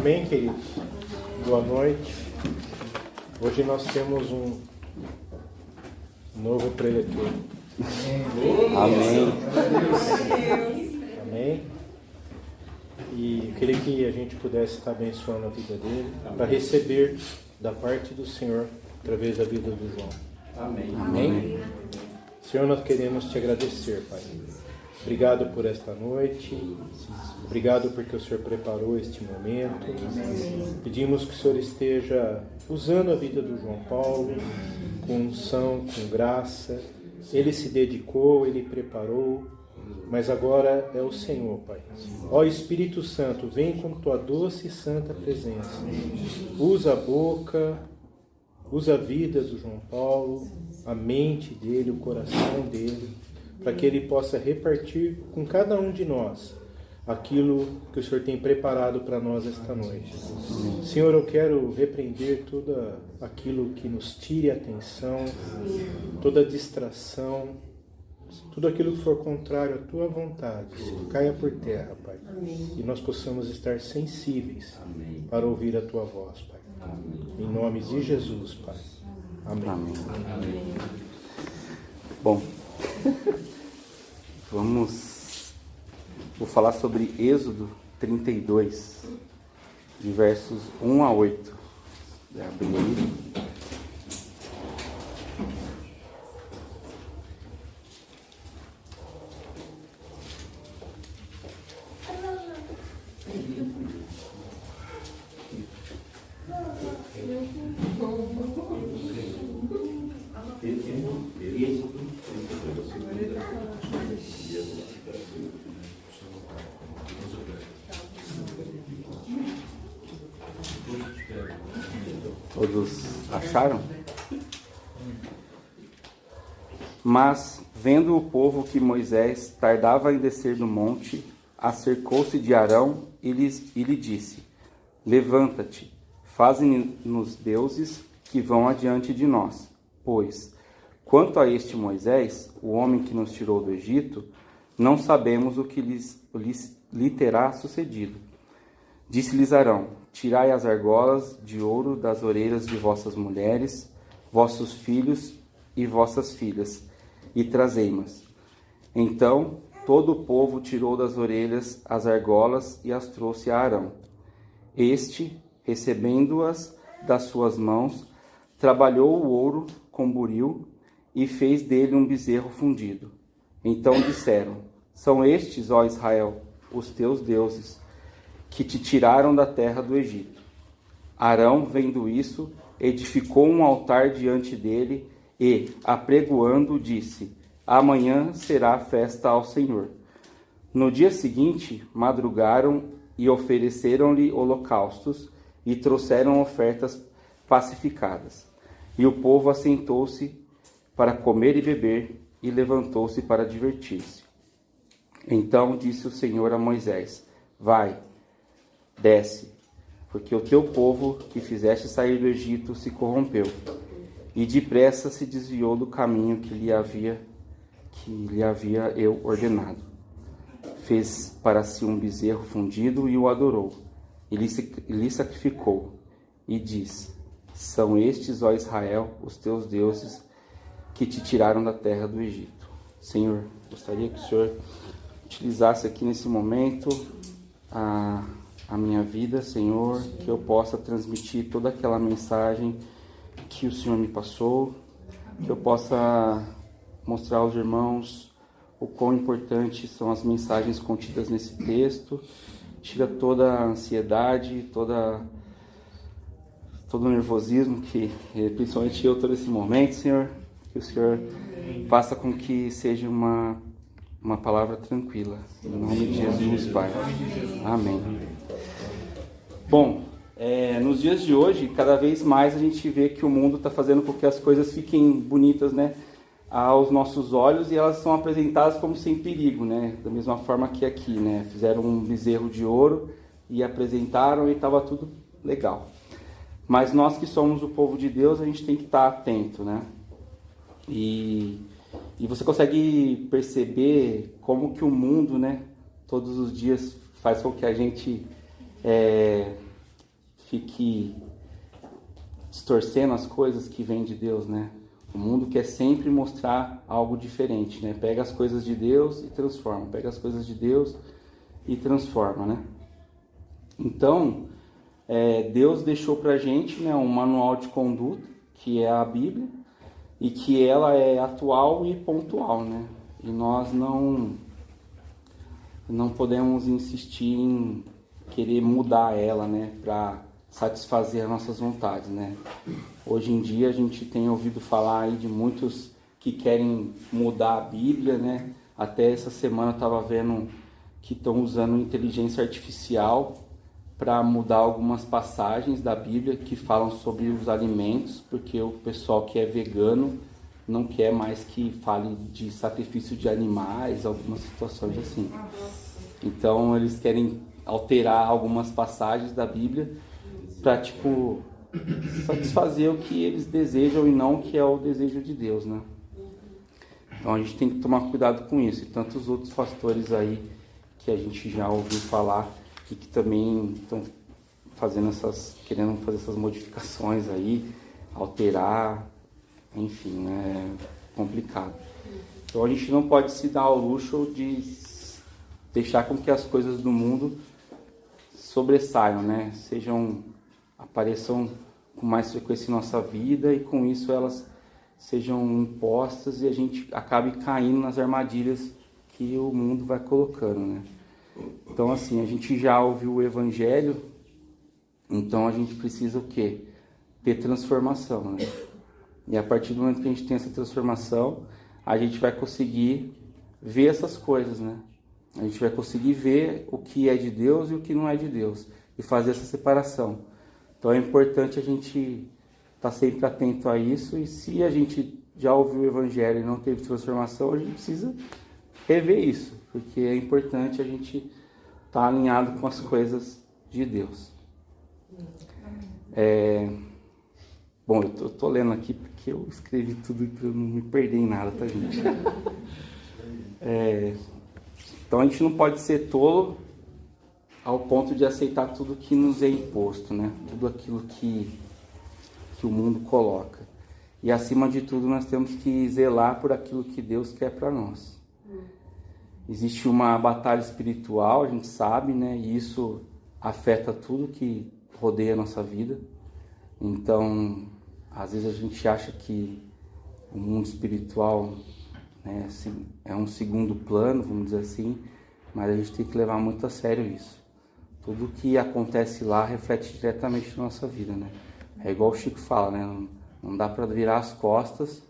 Amém, queridos? Boa noite. Hoje nós temos um novo preletor. Amém. Amém. E eu queria que a gente pudesse estar abençoando a vida dele para receber da parte do Senhor através da vida do João. Amém. Amém. Senhor, nós queremos te agradecer, Pai. Obrigado por esta noite. Obrigado porque o Senhor preparou este momento. Pedimos que o Senhor esteja usando a vida do João Paulo com unção, com graça. Ele se dedicou, ele preparou, mas agora é o Senhor, Pai. Ó Espírito Santo, vem com tua doce e santa presença. Usa a boca, usa a vida do João Paulo, a mente dele, o coração dele, para que ele possa repartir com cada um de nós aquilo que o Senhor tem preparado para nós esta noite. Senhor, eu quero repreender tudo aquilo que nos tire a atenção, toda distração, tudo aquilo que for contrário à tua vontade, caia por terra, Pai. E nós possamos estar sensíveis para ouvir a tua voz, Pai. Em nome de Jesus, Pai. Amém. Amém. Bom, vou falar sobre Êxodo 32, de versos 1 a 8. Abre aí. Todos acharam? Mas, vendo o povo que Moisés tardava em descer do monte, acercou-se de Arão e lhe disse: Levanta-te, faze-nos deuses que vão adiante de nós. Pois, quanto a este Moisés, o homem que nos tirou do Egito, não sabemos o que lhe terá sucedido. Disse-lhes Arão: Tirai as argolas de ouro das orelhas de vossas mulheres, vossos filhos e vossas filhas, e trazei-mas. Então todo o povo tirou das orelhas as argolas e as trouxe a Arão. Este, recebendo-as das suas mãos, trabalhou o ouro com buril e fez dele um bezerro fundido. Então disseram: São estes, ó Israel, os teus deuses, que te tiraram da terra do Egito. Arão, vendo isso, edificou um altar diante dele e, apregoando, disse: Amanhã será festa ao Senhor. No dia seguinte, madrugaram e ofereceram-lhe holocaustos e trouxeram ofertas pacificadas. E o povo assentou-se para comer e beber e levantou-se para divertir-se. Então disse o Senhor a Moisés: Vai, desce, porque o teu povo que fizeste sair do Egito se corrompeu, e depressa se desviou do caminho que lhe havia eu ordenado. Fez para si um bezerro fundido e o adorou, e lhe sacrificou, e diz: São estes, ó Israel, os teus deuses, que te tiraram da terra do Egito. Senhor, gostaria que o Senhor utilizasse aqui nesse momento a minha vida, Senhor, que eu possa transmitir toda aquela mensagem que o Senhor me passou, que eu possa mostrar aos irmãos o quão importantes são as mensagens contidas nesse texto. Tira toda a ansiedade, todo o nervosismo que principalmente eu estou nesse momento, Senhor, que o Senhor faça com que seja uma palavra tranquila. Em nome de Jesus, Pai. Amém. Bom, nos dias de hoje, cada vez mais a gente vê que o mundo está fazendo com que as coisas fiquem bonitas, né, aos nossos olhos, e elas são apresentadas como sem perigo, né, da mesma forma que aqui, né, fizeram um bezerro de ouro e apresentaram e estava tudo legal. Mas nós que somos o povo de Deus, a gente tem que estar atento, né, e você consegue perceber como que o mundo, né, todos os dias faz com que a gente fique distorcendo as coisas que vêm de Deus, né? O mundo quer sempre mostrar algo diferente, né? Pega as coisas de Deus e transforma, pega as coisas de Deus e transforma, né? Então, Deus deixou pra gente, né, um manual de conduta, que é a Bíblia, e que ela é atual e pontual, né? E nós não podemos insistir em querer mudar ela, né, para satisfazer as nossas vontades, né? Hoje em dia a gente tem ouvido falar aí de muitos que querem mudar a Bíblia, né? Até essa semana eu estava vendo que estão usando inteligência artificial para mudar algumas passagens da Bíblia que falam sobre os alimentos, porque o pessoal que é vegano não quer mais que fale de sacrifício de animais, algumas situações assim. Então eles querem alterar algumas passagens da Bíblia para, tipo, satisfazer o que eles desejam e não o que é o desejo de Deus, né? Então a gente tem que tomar cuidado com isso. E tantos outros pastores aí que a gente já ouviu falar e que também estão querendo fazer essas modificações aí, alterar, enfim, né? É complicado. Então a gente não pode se dar ao luxo de deixar com que as coisas do mundo sobressaiam, né? Apareçam com mais frequência em nossa vida e com isso elas sejam impostas e a gente acabe caindo nas armadilhas que o mundo vai colocando, né? Então, assim, a gente já ouviu o Evangelho, então a gente precisa o quê? Ter transformação, né? E a partir do momento que a gente tem essa transformação, a gente vai conseguir ver essas coisas, né? A gente vai conseguir ver o que é de Deus e o que não é de Deus e fazer essa separação. Então é importante a gente estar sempre atento a isso, e se a gente já ouviu o Evangelho e não teve transformação, a gente precisa rever isso, porque é importante a gente estar alinhado com as coisas de Deus. Bom, eu tô lendo aqui porque eu escrevi tudo para eu não me perder em nada, tá, gente? Então a gente não pode ser tolo ao ponto de aceitar tudo que nos é imposto, né? Tudo aquilo que o mundo coloca. E acima de tudo nós temos que zelar por aquilo que Deus quer para nós. Existe uma batalha espiritual, a gente sabe, né? E isso afeta tudo que rodeia a nossa vida. Então, às vezes a gente acha que o mundo espiritual, né, é um segundo plano, vamos dizer assim, mas a gente tem que levar muito a sério isso. Tudo que acontece lá reflete diretamente na nossa vida, né? É igual o Chico fala, né? Não dá para virar as costas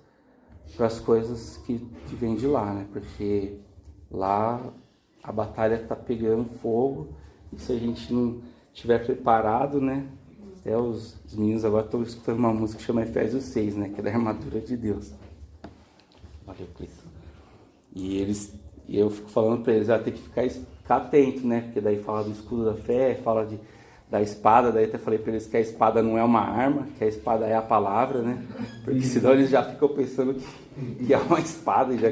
para as coisas que vêm de lá, né? Porque lá a batalha está pegando fogo e se a gente não estiver preparado, né? Até os meninos agora estão escutando uma música que chama Efésios 6, né? Que é da armadura de Deus. Valeu, Cleiton. E eu fico falando para eles, tem que ficar atento, né? Porque daí fala do escudo da fé, fala da espada, daí até falei para eles que a espada não é uma arma, que a espada é a palavra, né? Porque senão eles já ficam pensando que é uma espada e já,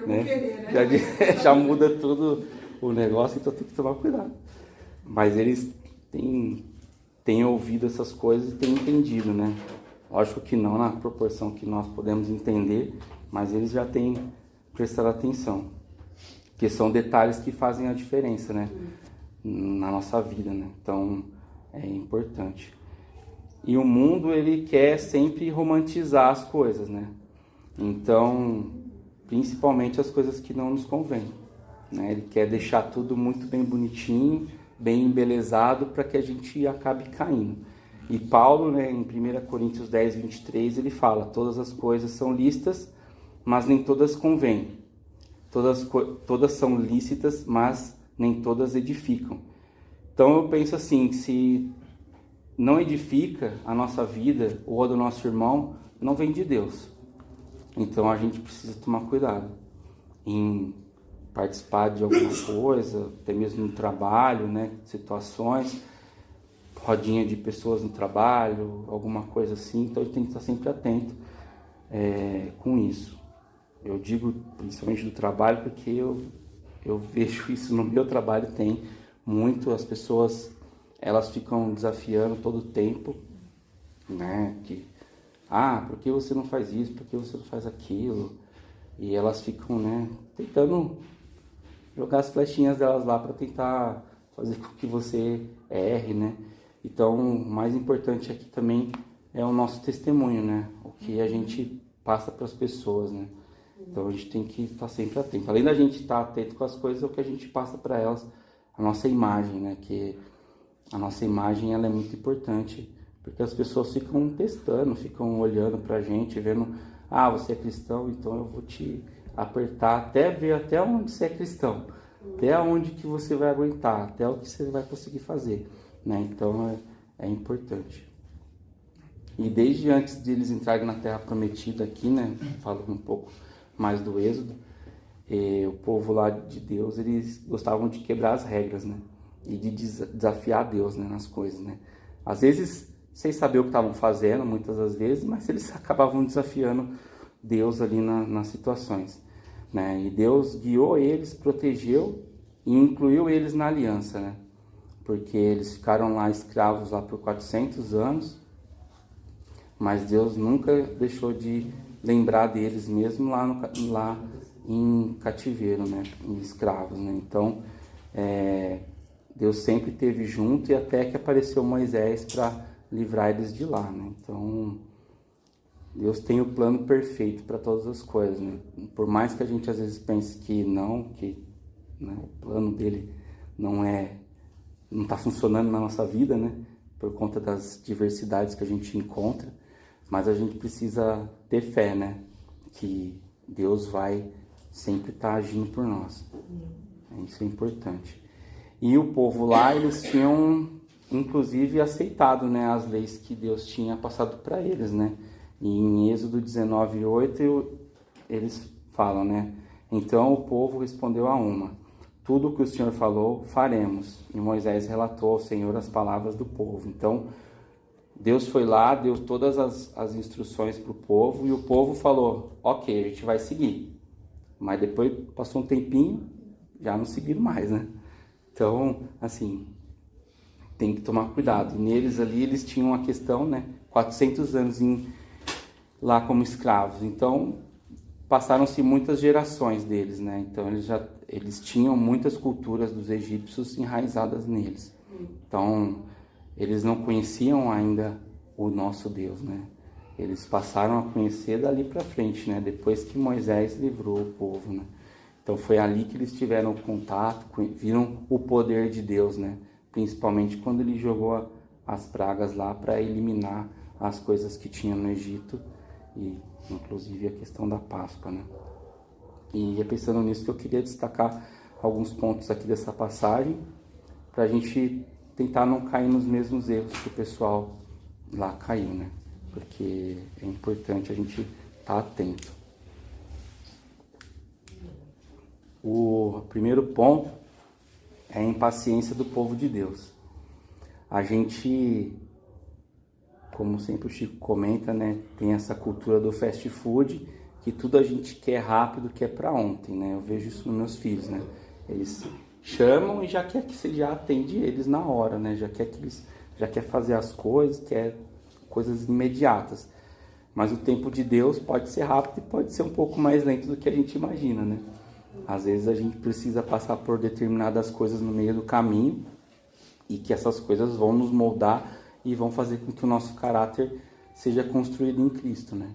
né? Já muda tudo o negócio, então tem que tomar cuidado. Mas eles têm ouvido essas coisas e têm entendido, né? Lógico que não na proporção que nós podemos entender, mas eles já têm prestado atenção. Porque são detalhes que fazem a diferença, né? Na nossa vida, né? Então, é importante. E o mundo, ele quer sempre romantizar as coisas, né? Então, principalmente as coisas que não nos convêm, né? Ele quer deixar tudo muito bem bonitinho, bem embelezado, para que a gente acabe caindo. E Paulo, né, em 1 Coríntios 10, 23, ele fala: todas as coisas são lícitas, mas nem todas convêm. Todas são lícitas, mas nem todas edificam. Então eu penso assim, se não edifica a nossa vida ou a do nosso irmão, não vem de Deus. Então a gente precisa tomar cuidado em participar de alguma coisa, até mesmo no trabalho, né, situações, rodinha de pessoas no trabalho, alguma coisa assim. Então a gente tem que estar sempre atento com isso. Eu digo principalmente do trabalho porque eu vejo isso no meu trabalho, tem muito, as pessoas elas ficam desafiando todo o tempo, né? Por que você não faz isso? Por que você não faz aquilo? E elas ficam, né, tentando jogar as flechinhas delas lá para tentar fazer com que você erre, né? Então, o mais importante aqui também é o nosso testemunho, né? O que a gente passa para as pessoas, né? Então, a gente tem que estar sempre atento. Além da gente estar atento com as coisas, é o que a gente passa para elas, a nossa imagem, né? Que a nossa imagem, ela é muito importante, porque as pessoas ficam testando, ficam olhando para a gente, vendo, você é cristão, então eu vou te apertar até ver até onde você é cristão, até onde que você vai aguentar, até o que você vai conseguir fazer, né? Então é importante. E desde antes de eles entrarem na Terra Prometida aqui, né? Falando um pouco mais do Êxodo, o povo lá de Deus, eles gostavam de quebrar as regras, né? E de desafiar Deus, né? Nas coisas, né? Às vezes, sem saber o que estavam fazendo, muitas das vezes, mas eles acabavam desafiando Deus ali nas situações, né? E Deus guiou eles, protegeu e incluiu eles na aliança, né? Porque eles ficaram lá escravos lá por 400 anos, mas Deus nunca deixou de lembrar deles, mesmo lá em cativeiro, né? Em escravos, né? Então, Deus sempre esteve junto, e até que apareceu Moisés para livrar eles de lá, né? Então, Deus tem o plano perfeito para todas as coisas, né? Por mais que a gente às vezes pense que não, né, o plano dele não está funcionando na nossa vida, né? Por conta das diversidades que a gente encontra, mas a gente precisa ter fé, né? Que Deus vai sempre estar agindo por nós. Isso é importante. E o povo lá, eles tinham, inclusive, aceitado, né, as leis que Deus tinha passado para eles, né? E em Êxodo 19:8, eles falam, né? Então o povo respondeu a uma: tudo o que o Senhor falou, faremos. E Moisés relatou ao Senhor as palavras do povo. Então, Deus foi lá, deu todas as instruções para o povo, e o povo falou: ok, a gente vai seguir. Mas depois, passou um tempinho, já não seguiram mais, né? Então, assim, tem que tomar cuidado. E neles ali, eles tinham a questão, né? 400 anos lá como escravos. Então, passaram-se muitas gerações deles, né? Então, eles tinham muitas culturas dos egípcios enraizadas neles. Então, eles não conheciam ainda o nosso Deus, né? Eles passaram a conhecer dali para frente, né? Depois que Moisés livrou o povo, né? Então foi ali que eles tiveram contato, viram o poder de Deus, né? Principalmente quando ele jogou as pragas lá para eliminar as coisas que tinha no Egito, e inclusive a questão da Páscoa, né? E é pensando nisso que eu queria destacar alguns pontos aqui dessa passagem, para a gente tentar não cair nos mesmos erros que o pessoal lá caiu, né? Porque é importante a gente estar atento. O primeiro ponto é a impaciência do povo de Deus. A gente, como sempre o Chico comenta, né, tem essa cultura do fast food, que tudo a gente quer rápido, quer para ontem, né? Eu vejo isso nos meus filhos, né? Eles chamam e já quer que você já atende eles na hora, né? Já quer fazer as coisas, quer coisas imediatas. Mas o tempo de Deus pode ser rápido e pode ser um pouco mais lento do que a gente imagina, né? Às vezes a gente precisa passar por determinadas coisas no meio do caminho, e que essas coisas vão nos moldar e vão fazer com que o nosso caráter seja construído em Cristo, né?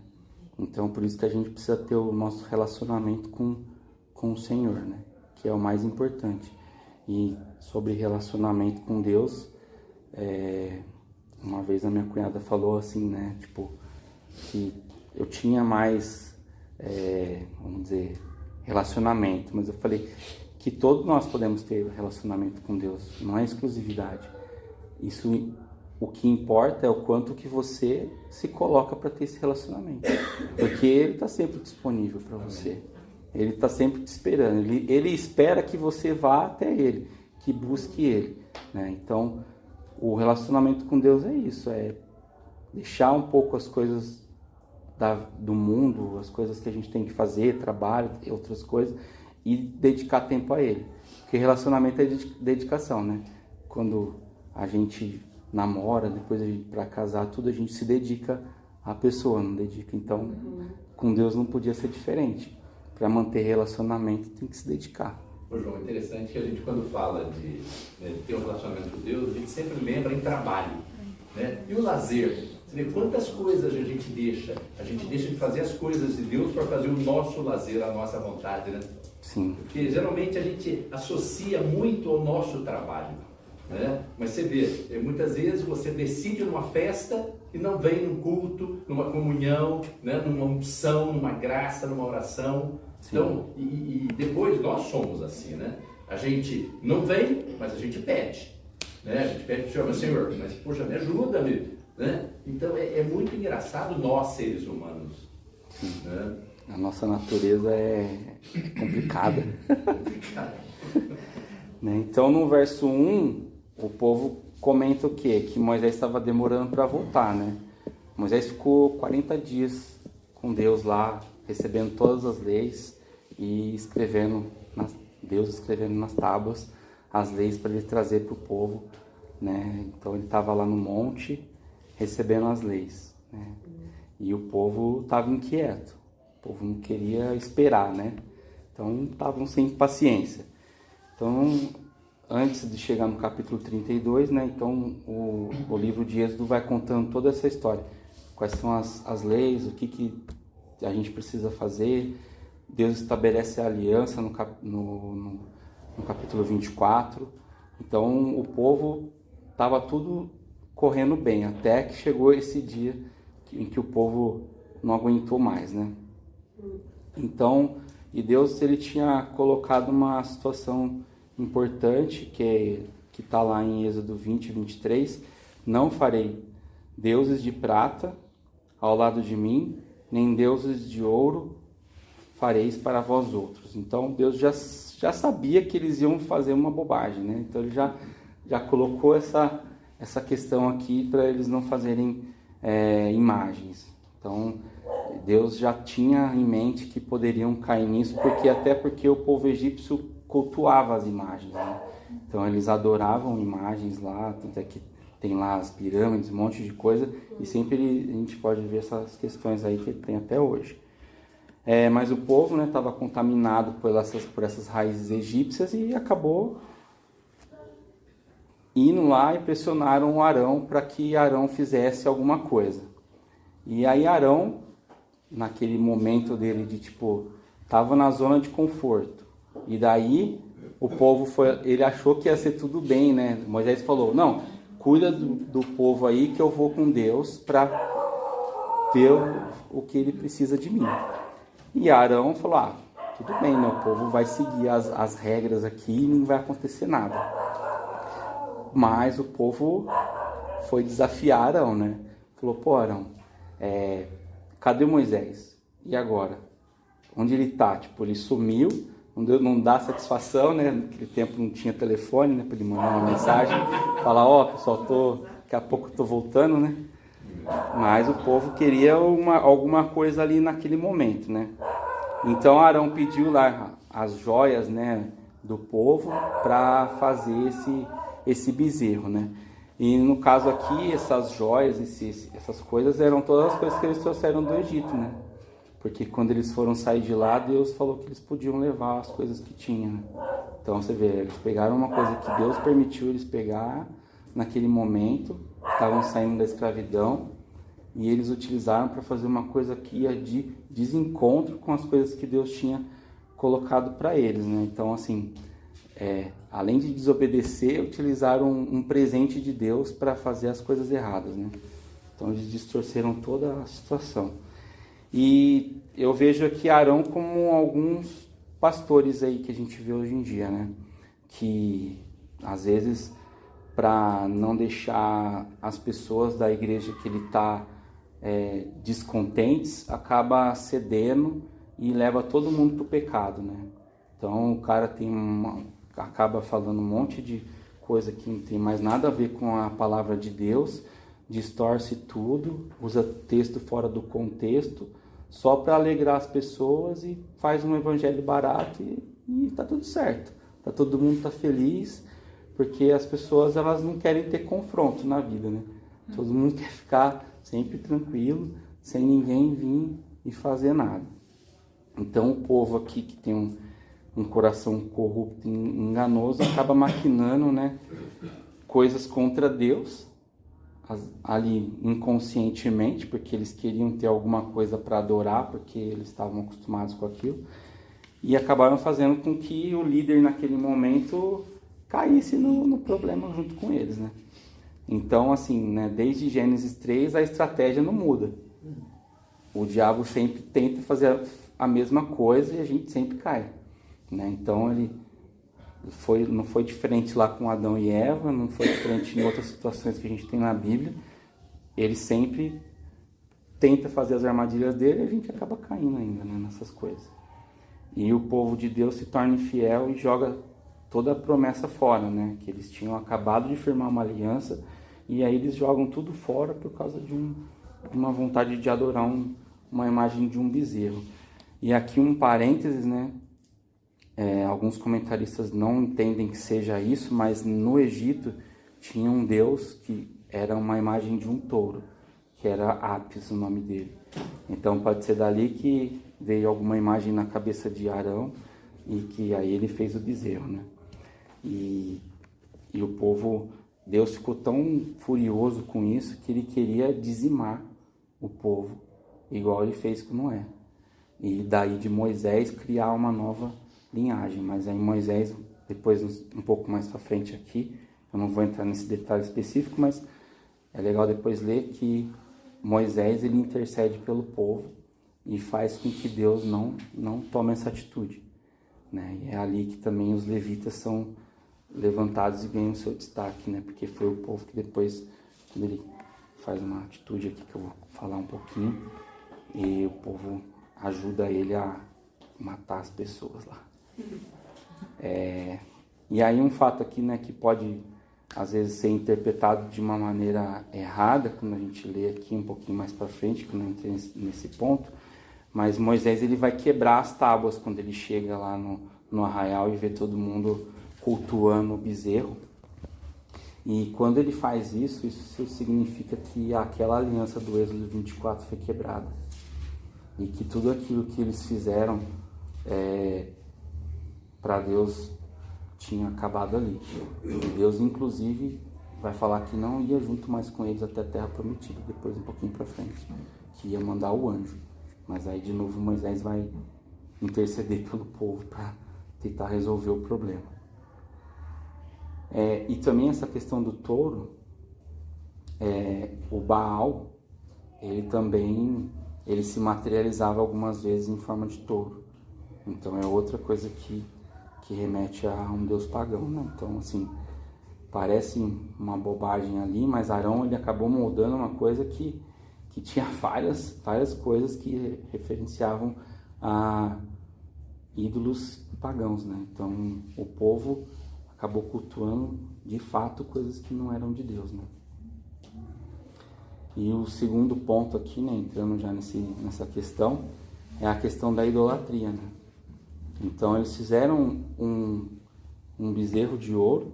Então, por isso que a gente precisa ter o nosso relacionamento com o Senhor, né? Que é o mais importante. E sobre relacionamento com Deus, uma vez a minha cunhada falou assim, né? Tipo, que eu tinha mais, vamos dizer, relacionamento, mas eu falei que todos nós podemos ter relacionamento com Deus, não é exclusividade. Isso, o que importa é o quanto que você se coloca para ter esse relacionamento, porque Ele está sempre disponível para você, Ele está sempre te esperando, ele espera que você vá até Ele, que busque Ele, né? Então, o relacionamento com Deus é isso, é deixar um pouco as coisas do mundo, as coisas que a gente tem que fazer, trabalho e outras coisas, e dedicar tempo a Ele. Porque relacionamento é dedicação, né? Quando a gente namora, depois a gente para casar, tudo a gente se dedica à pessoa, não dedica. Então, com Deus não podia ser diferente. Para manter relacionamento tem que se dedicar. Ô João, é interessante que a gente quando fala de ter um relacionamento com Deus, a gente sempre lembra em trabalho, né? E o lazer? Você vê quantas coisas a gente deixa de fazer as coisas de Deus para fazer o nosso lazer, a nossa vontade, né? Sim. Porque geralmente a gente associa muito ao nosso trabalho, né? Mas você vê, muitas vezes você decide numa festa e não vem num culto, numa comunhão, né? Numa unção, numa graça, numa oração. Sim. Então, e depois nós somos assim, né? A gente não vem, mas a gente pede, né? A gente pede para o Senhor, Senhor, mas poxa, me ajuda, né? Então é muito engraçado nós, seres humanos. Né? A nossa natureza é complicada. Né? Então no verso 1, o povo comenta o quê? Que Moisés estava demorando para voltar, né? Moisés ficou 40 dias com Deus lá, recebendo todas as leis e Deus escrevendo nas tábuas as leis para ele trazer para o povo, né? Então ele estava lá no monte recebendo as leis, né? E o povo estava inquieto, o povo não queria esperar, né? Então estavam sem paciência. Então, antes de chegar no capítulo 32, né? Então o livro de Êxodo vai contando toda essa história. Quais são as leis, o que a gente precisa fazer. Deus estabelece a aliança no capítulo 24. Então o povo estava tudo correndo bem, até que chegou esse dia em que o povo não aguentou mais, né? Então, e Deus ele tinha colocado uma situação importante que está lá em Êxodo 20, 23. Não farei deuses de prata ao lado de mim, nem deuses de ouro fareis para vós outros. Então Deus já sabia que eles iam fazer uma bobagem, né? Então ele já colocou essa questão aqui para eles não fazerem imagens. Então Deus já tinha em mente que poderiam cair nisso, porque o povo egípcio cultuava as imagens, né? Então eles adoravam imagens lá, tanto é que tem lá as pirâmides, um monte de coisa, e sempre a gente pode ver essas questões aí que tem até hoje. Mas o povo estava contaminado por essas raízes egípcias e acabou indo lá e pressionaram o Arão para que Arão fizesse alguma coisa. E aí Arão, naquele momento dele de estava na zona de conforto. E daí o povo ele achou que ia ser tudo bem, né? Moisés falou, não, cuida do povo aí que eu vou com Deus para ver o que ele precisa de mim. E Arão falou, tudo bem, né? O povo vai seguir as regras aqui e não vai acontecer nada. Mas o povo foi desafiar Arão, né? Falou, Arão, cadê Moisés? E agora? Onde ele tá? Ele sumiu, não dá satisfação, né? Naquele tempo não tinha telefone, né? Para ele mandar uma mensagem, falar, pessoal, daqui a pouco eu tô voltando, né? Mas o povo queria alguma coisa ali naquele momento, né? Então Arão pediu lá as joias, né, do povo para fazer esse bezerro, né? E no caso aqui, essas joias, essas coisas eram todas as coisas que eles trouxeram do Egito, né? Porque quando eles foram sair de lá, Deus falou que eles podiam levar as coisas que tinham, né? Então você vê, eles pegaram uma coisa que Deus permitiu eles pegar naquele momento, estavam saindo da escravidão, e eles utilizaram para fazer uma coisa que ia de desencontro com as coisas que Deus tinha colocado para eles, né? Então, assim, além de desobedecer, utilizaram um presente de Deus para fazer as coisas erradas, né? Então, eles distorceram toda a situação. E eu vejo aqui Arão como alguns pastores aí que a gente vê hoje em dia, né? Que, às vezes, para não deixar as pessoas da igreja que ele está descontentes, acaba cedendo e leva todo mundo para o pecado, né? Então o cara acaba falando um monte de coisa que não tem mais nada a ver com a palavra de Deus, distorce tudo, usa texto fora do contexto, só para alegrar as pessoas e faz um evangelho barato e tá tudo certo. Todo mundo tá feliz, porque as pessoas elas não querem ter confronto na vida, né? Todo mundo quer ficar sempre tranquilo, sem ninguém vir e fazer nada. Então o povo aqui que tem um coração corrupto e enganoso acaba maquinando, né, coisas contra Deus, ali inconscientemente, porque eles queriam ter alguma coisa para adorar, porque eles estavam acostumados com aquilo, e acabaram fazendo com que o líder naquele momento caísse no problema junto com eles, né? Então, assim, né, desde Gênesis 3 a estratégia não muda. O diabo sempre tenta fazer a mesma coisa e a gente sempre cai, né? Então ele não foi diferente lá com Adão e Eva, não foi diferente em outras situações que a gente tem na Bíblia. Ele sempre tenta fazer as armadilhas dele e a gente acaba caindo ainda, né, nessas coisas. E o povo de Deus se torna infiel e joga toda a promessa fora, né? Que eles tinham acabado de firmar uma aliança e aí eles jogam tudo fora por causa de uma vontade de adorar uma imagem de um bezerro. E aqui um parênteses, né? Alguns comentaristas não entendem que seja isso, mas no Egito tinha um deus que era uma imagem de um touro, que era Apis, o nome dele. Então pode ser dali que veio alguma imagem na cabeça de Arão e que aí ele fez o bezerro, né? E o povo, Deus ficou tão furioso com isso que ele queria dizimar o povo, igual ele fez com Noé. E daí de Moisés criar uma nova linhagem. Mas aí Moisés, depois um pouco mais para frente aqui, eu não vou entrar nesse detalhe específico, mas é legal depois ler que Moisés ele intercede pelo povo e faz com que Deus não tome essa atitude, né? E é ali que também os levitas são levantados e ganham seu destaque, né? Porque foi o povo que depois, quando ele faz uma atitude aqui que eu vou falar um pouquinho, e o povo ajuda ele a matar as pessoas lá. E aí um fato aqui, né, que pode às vezes ser interpretado de uma maneira errada, quando a gente lê aqui um pouquinho mais para frente, que eu não entrei nesse ponto, mas Moisés ele vai quebrar as tábuas quando ele chega lá no arraial e vê todo mundo cultuando o bezerro. E quando ele faz isso significa que aquela aliança do Êxodo 24 foi quebrada. E que tudo aquilo que eles fizeram para Deus tinha acabado ali. E Deus, inclusive, vai falar que não ia junto mais com eles até a Terra Prometida, depois um pouquinho para frente, que ia mandar o anjo. Mas aí, de novo, Moisés vai interceder pelo povo para tentar resolver o problema. E também essa questão do touro, o Baal, ele se materializava algumas vezes em forma de touro. Então é outra coisa que remete a um deus pagão, né? Então, assim, parece uma bobagem ali, mas Arão ele acabou moldando uma coisa que tinha várias coisas que referenciavam a ídolos pagãos, né? Então o povo acabou cultuando de fato coisas que não eram de Deus, né? E o segundo ponto aqui, né, entrando já nessa questão, é a questão da idolatria, né? Então eles fizeram um bezerro de ouro,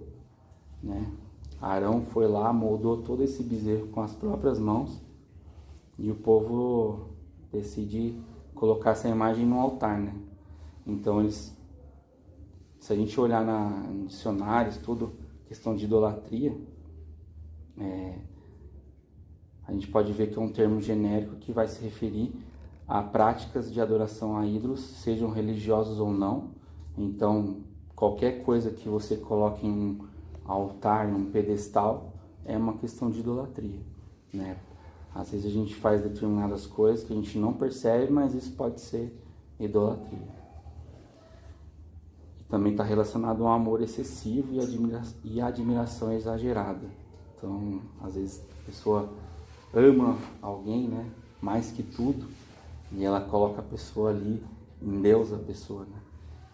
né? Arão foi lá, moldou todo esse bezerro com as próprias mãos e o povo decide colocar essa imagem no altar, né? Então se a gente olhar em dicionários, tudo, questão de idolatria, a gente pode ver que é um termo genérico que vai se referir a práticas de adoração a ídolos, sejam religiosos ou não. Então, qualquer coisa que você coloque em um altar, em um pedestal, é uma questão de idolatria, né? Às vezes a gente faz determinadas coisas que a gente não percebe, mas isso pode ser idolatria. E também está relacionado a um amor excessivo e admiração exagerada. Então, às vezes a pessoa ama alguém, né, mais que tudo, e ela coloca a pessoa ali, endeusa a pessoa, né?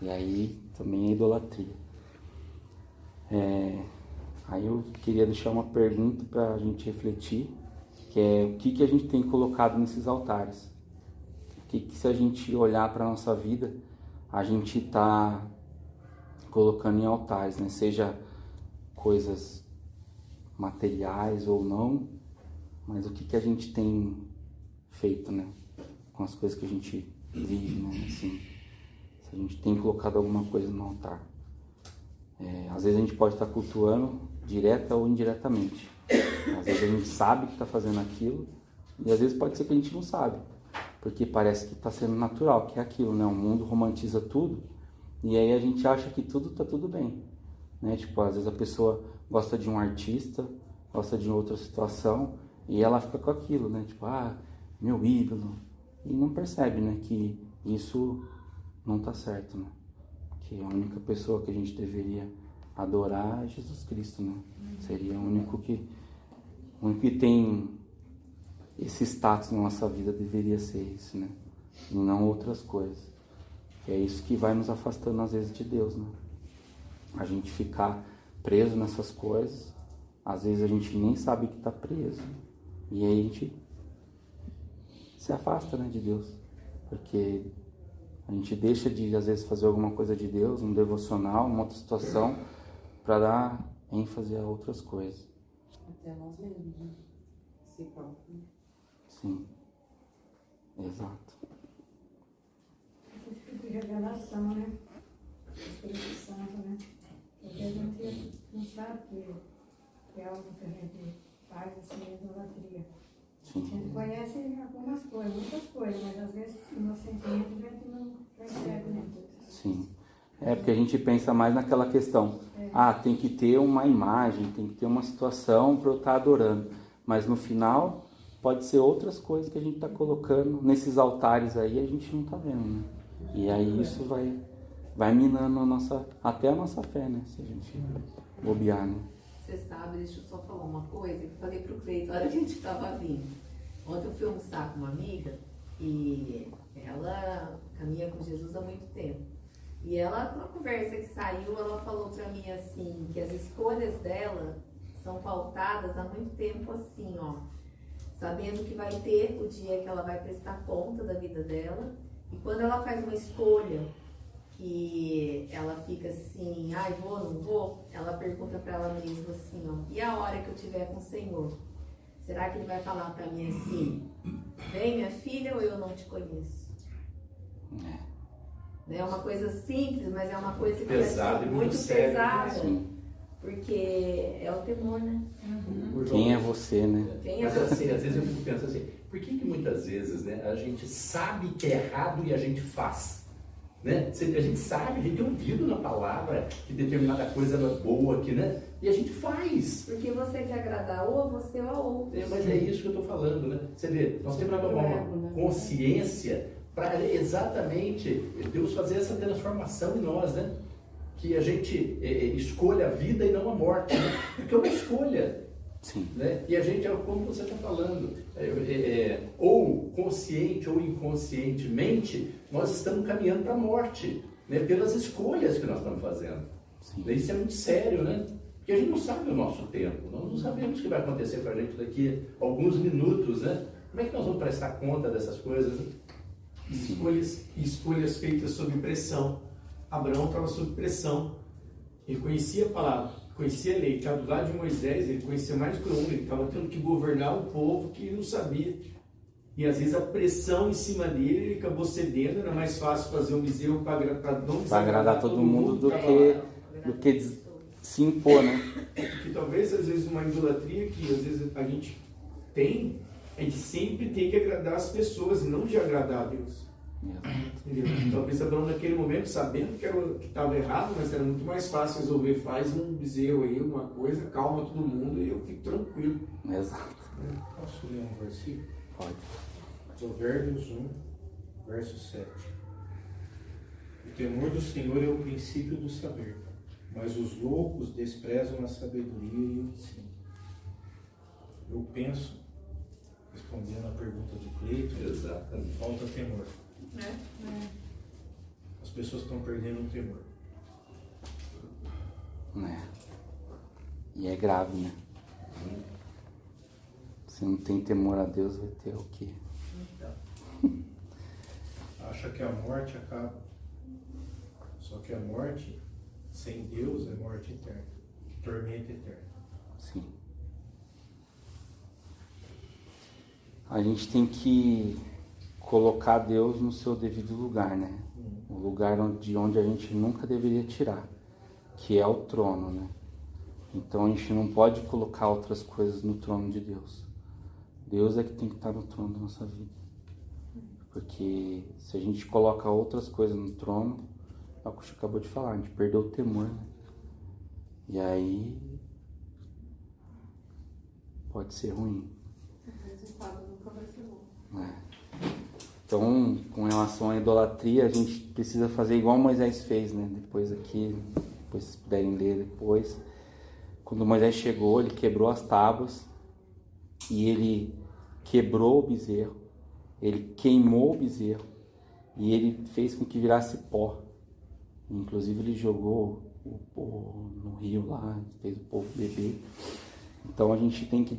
E aí também é idolatria. Aí eu queria deixar uma pergunta para a gente refletir, que é o que a gente tem colocado nesses altares? O que se a gente olhar para a nossa vida, a gente está colocando em altares, né? Seja coisas materiais ou não, mas o que a gente tem feito, né? Com as coisas que a gente vive, né? Assim, se a gente tem colocado alguma coisa no altar. Às vezes a gente pode estar cultuando direta ou indiretamente. Às vezes a gente sabe que está fazendo aquilo e às vezes pode ser que a gente não sabe, porque parece que está sendo natural, que é aquilo, né? O mundo romantiza tudo e aí a gente acha que tudo está tudo bem, né? Tipo, às vezes a pessoa gosta de um artista, gosta de outra situação e ela fica com aquilo, né? Tipo, meu ídolo, e não percebe, né? Que isso não está certo, né? Que a única pessoa que a gente deveria adorar é Jesus Cristo, né? Seria o único que tem esse status na nossa vida, deveria ser isso, né? E não outras coisas. É isso que vai nos afastando às vezes de Deus, né? A gente ficar preso nessas coisas, às vezes a gente nem sabe que está preso, e aí a gente se afasta, né, de Deus, porque a gente deixa de, às vezes, fazer alguma coisa de Deus, um devocional, uma outra situação, para dar ênfase a outras coisas. Até nós mesmos, né? Si próprio. Sim, exato. Esse tipo de revelação, né? Espírito Santo, né? Porque a gente não sabe que é algo que a gente faz assim, idolatria. A Sim. gente conhece algumas coisas, muitas coisas, mas às vezes inocentemente a gente não percebe, né? Sim. Porque a gente pensa mais naquela questão, tem que ter uma imagem, tem que ter uma situação para eu estar adorando. Mas no final, pode ser outras coisas que a gente está colocando nesses altares aí, a gente não está vendo, né? E aí isso vai minando até a nossa fé, né? Se a gente bobear, né? Você sabe, deixa eu só falar uma coisa que eu falei pro Cleiton, na hora que a gente estava vindo. Ontem eu fui almoçar com uma amiga e ela caminha com Jesus há muito tempo. E ela, numa conversa que saiu, ela falou pra mim assim, que as escolhas dela são pautadas há muito tempo assim, ó. Sabendo que vai ter o dia que ela vai prestar conta da vida dela. E quando ela faz uma escolha que ela fica assim, vou, não vou, ela pergunta pra ela mesma assim, ó, e a hora que eu estiver com o Senhor? Será que ele vai falar pra mim assim, vem minha filha ou eu não te conheço? É uma coisa simples, mas é uma coisa que pesada, é muito sério, pesada. Sim. Porque é o temor, né? Quem é você, né? Quem é Mas você? assim, às vezes eu fico pensando assim, por que muitas vezes, né, a gente sabe que é errado e a gente faz? Né? A gente sabe, a gente tem ouvido na palavra que determinada coisa não é boa, né? E a gente faz. Porque você quer agradar ou a você ou a outra. Mas é isso que eu estou falando, né? Você vê, nós temos que tomar uma consciência para exatamente Deus fazer essa transformação em nós, né? Que a gente escolha a vida e não a morte, né? Porque é uma escolha. Sim. Né? E a gente, como você está falando, ou consciente ou inconscientemente, nós estamos caminhando para a morte, né? Pelas escolhas que nós estamos fazendo. Sim. Isso é muito sério, né? Porque a gente não sabe o nosso tempo, nós não sabemos o que vai acontecer com a gente daqui a alguns minutos, né? Como é que nós vamos prestar conta dessas coisas, né? Escolhas feitas sob pressão. Abraão estava sob pressão. Ele conhecia a palavra, conhecia a lei, estava do lado de Moisés, ele conhecia mais que o mundo, ele estava tendo que governar um povo que não sabia. E às vezes a pressão em cima dele, ele acabou cedendo, era mais fácil fazer um bezerro para agradar todo mundo do que se impor, né? Porque talvez às vezes uma idolatria que às vezes a gente tem, a gente sempre tem que agradar as pessoas e não de agradar a Deus. Entendeu? Talvez Abraão naquele momento, sabendo que estava errado, mas era muito mais fácil resolver, faz um bezerro aí, uma coisa, calma todo mundo e eu fico tranquilo. Exato. Posso ler um versículo? Pode. Provérbios 1, verso 7. O temor do Senhor é o princípio do saber, mas os loucos desprezam a sabedoria e o ensino. Eu penso, respondendo à pergunta do Cleiton, Exatamente. falta temor. As pessoas estão perdendo o temor. E é grave, né? Se não tem temor a Deus, vai ter o quê? Acha que a morte acaba. Só que a morte sem Deus é morte eterna. tormento eterno. Sim. A gente tem que colocar Deus no seu devido lugar, né? O lugar de onde a gente nunca deveria tirar, que é o trono, né? Então a gente não pode colocar outras coisas no trono de Deus. Deus é que tem que estar no trono da nossa vida. Porque se a gente coloca outras coisas no trono, é o que o Chico acabou de falar, a gente perdeu o temor, né? E aí pode ser ruim. O resultado nunca vai ser bom. Então, com relação à idolatria, a gente precisa fazer igual Moisés fez, né? Depois vocês puderem ler depois. Quando Moisés chegou, ele quebrou as tábuas e ele quebrou o bezerro, ele queimou o bezerro e ele fez com que virasse pó. Inclusive ele jogou o povo no rio lá, fez o povo beber. Então a gente tem que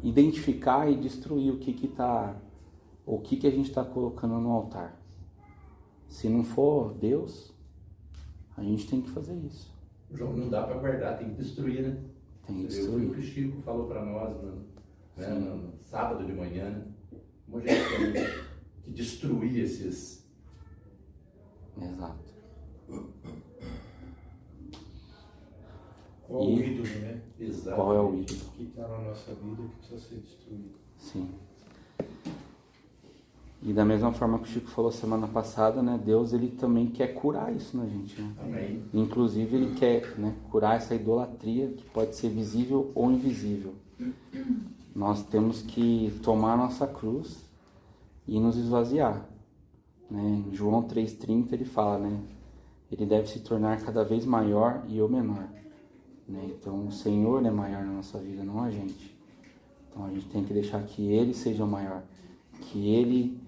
identificar e destruir o que a gente está colocando no altar. Se não for Deus, a gente tem que fazer isso. João, não dá para guardar, tem que destruir, né? Tem que Foi o que destruir. o Chico falou para nós no sábado de manhã, né? Como a gente tem que destruir esses... Exato. Qual o ídolo, né? Exato. Qual é o ídolo? Que está na nossa vida que precisa ser destruído. Sim. E da mesma forma que o Chico falou semana passada, né? Deus, ele também quer curar isso na gente, né? Amém. Inclusive, ele quer, né, curar essa idolatria que pode ser visível ou invisível. Nós temos que tomar a nossa cruz e nos esvaziar, né? Em João 3,30 ele fala, né? Ele deve se tornar cada vez maior e eu menor, né? Então, o Senhor é maior na nossa vida, não a gente. Então, a gente tem que deixar que Ele seja o maior, que Ele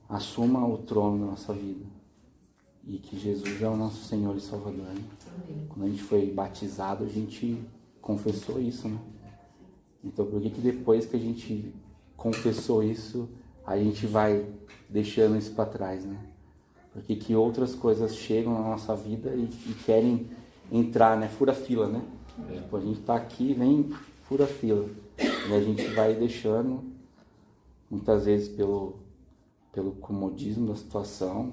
assuma o trono da nossa vida e que Jesus é o nosso Senhor e Salvador, né? Quando a gente foi batizado, a gente confessou isso, né? Então, por que depois que a gente confessou isso, a gente vai deixando isso para trás, né? Por que outras coisas chegam na nossa vida e querem entrar, né? Fura fila, né? Tipo, a gente tá aqui, vem, fura fila. E a gente vai deixando, muitas vezes pelo comodismo da situação,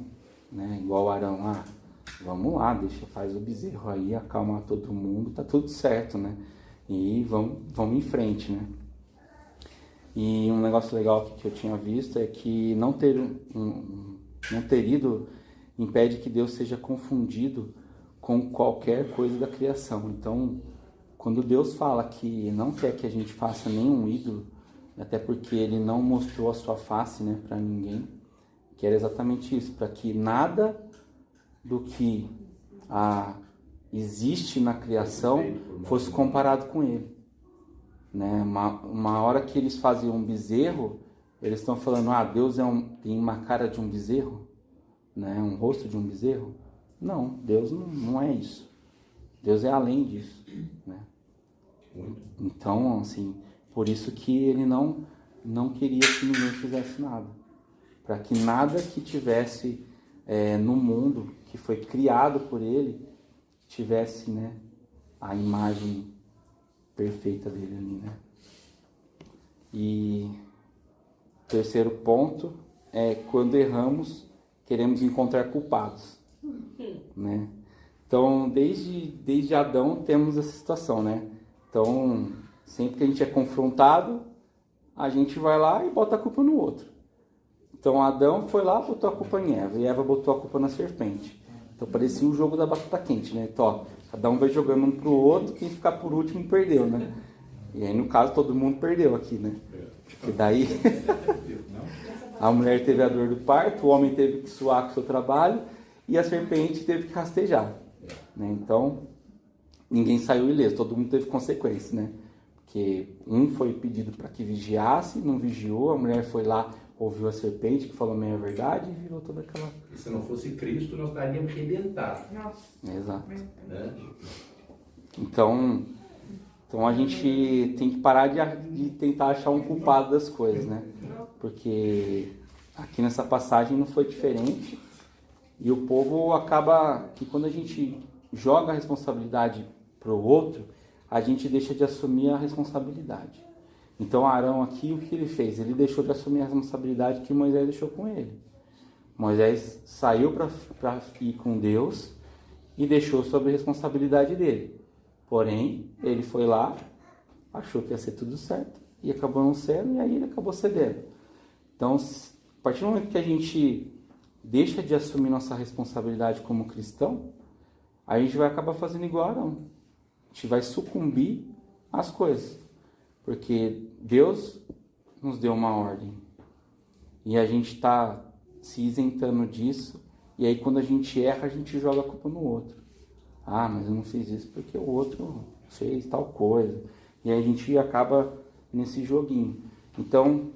né? Igual Arão lá, vamos lá, faz o bezerro aí, acalma todo mundo, tá tudo certo, né? E vamos em frente, né? E um negócio legal que eu tinha visto é que não ter ido impede que Deus seja confundido com qualquer coisa da criação. Então, quando Deus fala que não quer que a gente faça nenhum ídolo, até porque Ele não mostrou a sua face, né, para ninguém, que era exatamente isso, para que nada do que existe na criação fosse comparado com Ele. Né? Uma hora que eles faziam um bezerro, eles estão falando, Deus tem uma cara de um bezerro, né? Um rosto de um bezerro. Não, Deus não é isso. Deus é além disso, né? Então, assim, por isso que Ele não queria que ninguém fizesse nada, para que nada que tivesse no mundo que foi criado por Ele tivesse, né, a imagem perfeita dele ali, né? E terceiro ponto é quando erramos, queremos encontrar culpados, né? Então, desde Adão temos essa situação, né? Então, sempre que a gente é confrontado, a gente vai lá e bota a culpa no outro. Então, Adão foi lá, botou a culpa em Eva, e Eva botou a culpa na serpente. Então, parecia o jogo da batata quente, né? Então, cada um vai jogando um pro outro, quem ficar por último perdeu, né? E aí, no caso, todo mundo perdeu aqui, né? Porque daí a mulher teve a dor do parto, o homem teve que suar com o seu trabalho e a serpente teve que rastejar, né? Então, ninguém saiu ileso, todo mundo teve consequências, né? Porque um foi pedido para que vigiasse, não vigiou, a mulher foi lá, ouviu a serpente, que falou meia verdade e virou toda aquela... E se não fosse Cristo, nós estaríamos arrebentados. Nossa. Né? Exato. Então a gente tem que parar de tentar achar um culpado das coisas, né? Porque aqui nessa passagem não foi diferente. E o povo acaba que quando a gente joga a responsabilidade para o outro, a gente deixa de assumir a responsabilidade. Então Arão aqui, o que ele fez? Ele deixou de assumir a responsabilidade que Moisés deixou com ele. Moisés saiu para ir com Deus e deixou sobre a responsabilidade dele. Porém, ele foi lá, achou que ia ser tudo certo e acabou não sendo, e aí ele acabou cedendo. Então, a partir do momento que a gente deixa de assumir nossa responsabilidade como cristão, a gente vai acabar fazendo igual a Arão. A gente vai sucumbir às coisas. Porque Deus nos deu uma ordem. E a gente está se isentando disso. E aí quando a gente erra, a gente joga a culpa no outro. Ah, mas eu não fiz isso porque o outro fez tal coisa. E aí a gente acaba nesse joguinho. Então,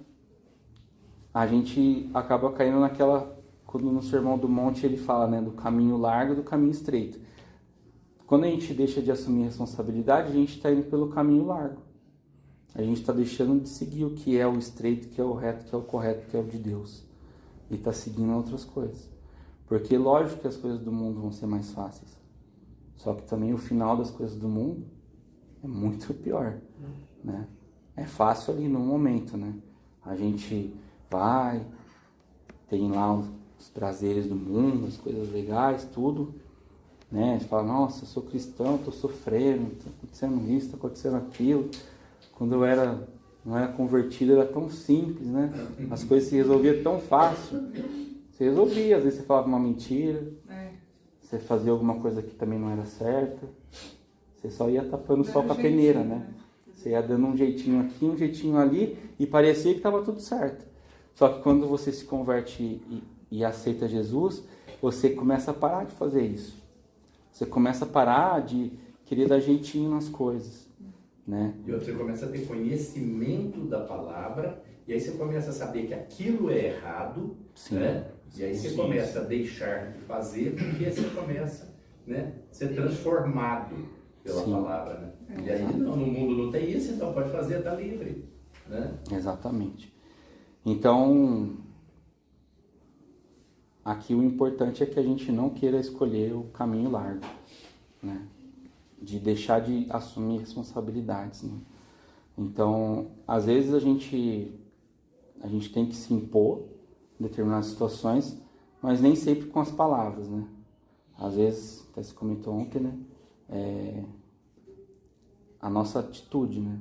a gente acaba caindo naquela... Quando no Sermão do Monte ele fala, né, do caminho largo e do caminho estreito. Quando a gente deixa de assumir responsabilidade, a gente está indo pelo caminho largo. A gente está deixando de seguir o que é o estreito, que é o reto, que é o correto, que é o de Deus. E está seguindo outras coisas. Porque lógico que as coisas do mundo vão ser mais fáceis. Só que também o final das coisas do mundo é muito pior. Né? É fácil ali no momento, né? A gente vai, tem lá os prazeres do mundo, as coisas legais, tudo. Né? A gente fala, nossa, eu sou cristão, estou sofrendo, está acontecendo isso, está acontecendo aquilo. Quando eu não era convertido, era tão simples, né? As coisas se resolviam tão fácil. Você resolvia, às vezes você falava uma mentira, você fazia alguma coisa que também não era certa. Você só ia tapando o sol com a peneira, né? Você ia dando um jeitinho aqui, um jeitinho ali, e parecia que estava tudo certo. Só que quando você se converte e aceita Jesus, você começa a parar de fazer isso. Você começa a parar de querer dar jeitinho nas coisas. Né? E você começa a ter conhecimento da palavra, e aí você começa a saber que aquilo é errado, Sim. Né? E aí você começa a deixar de fazer, porque você começa, né, a ser transformado pela palavra. Né? E aí no mundo não tem isso, então pode fazer, está livre. Né? Exatamente. Então, aqui o importante é que a gente não queira escolher o caminho largo, né? De deixar de assumir responsabilidades, né? Então, às vezes a gente tem que se impor em determinadas situações, mas nem sempre com as palavras, né? Às vezes, até se comentou ontem, né? A nossa atitude, né?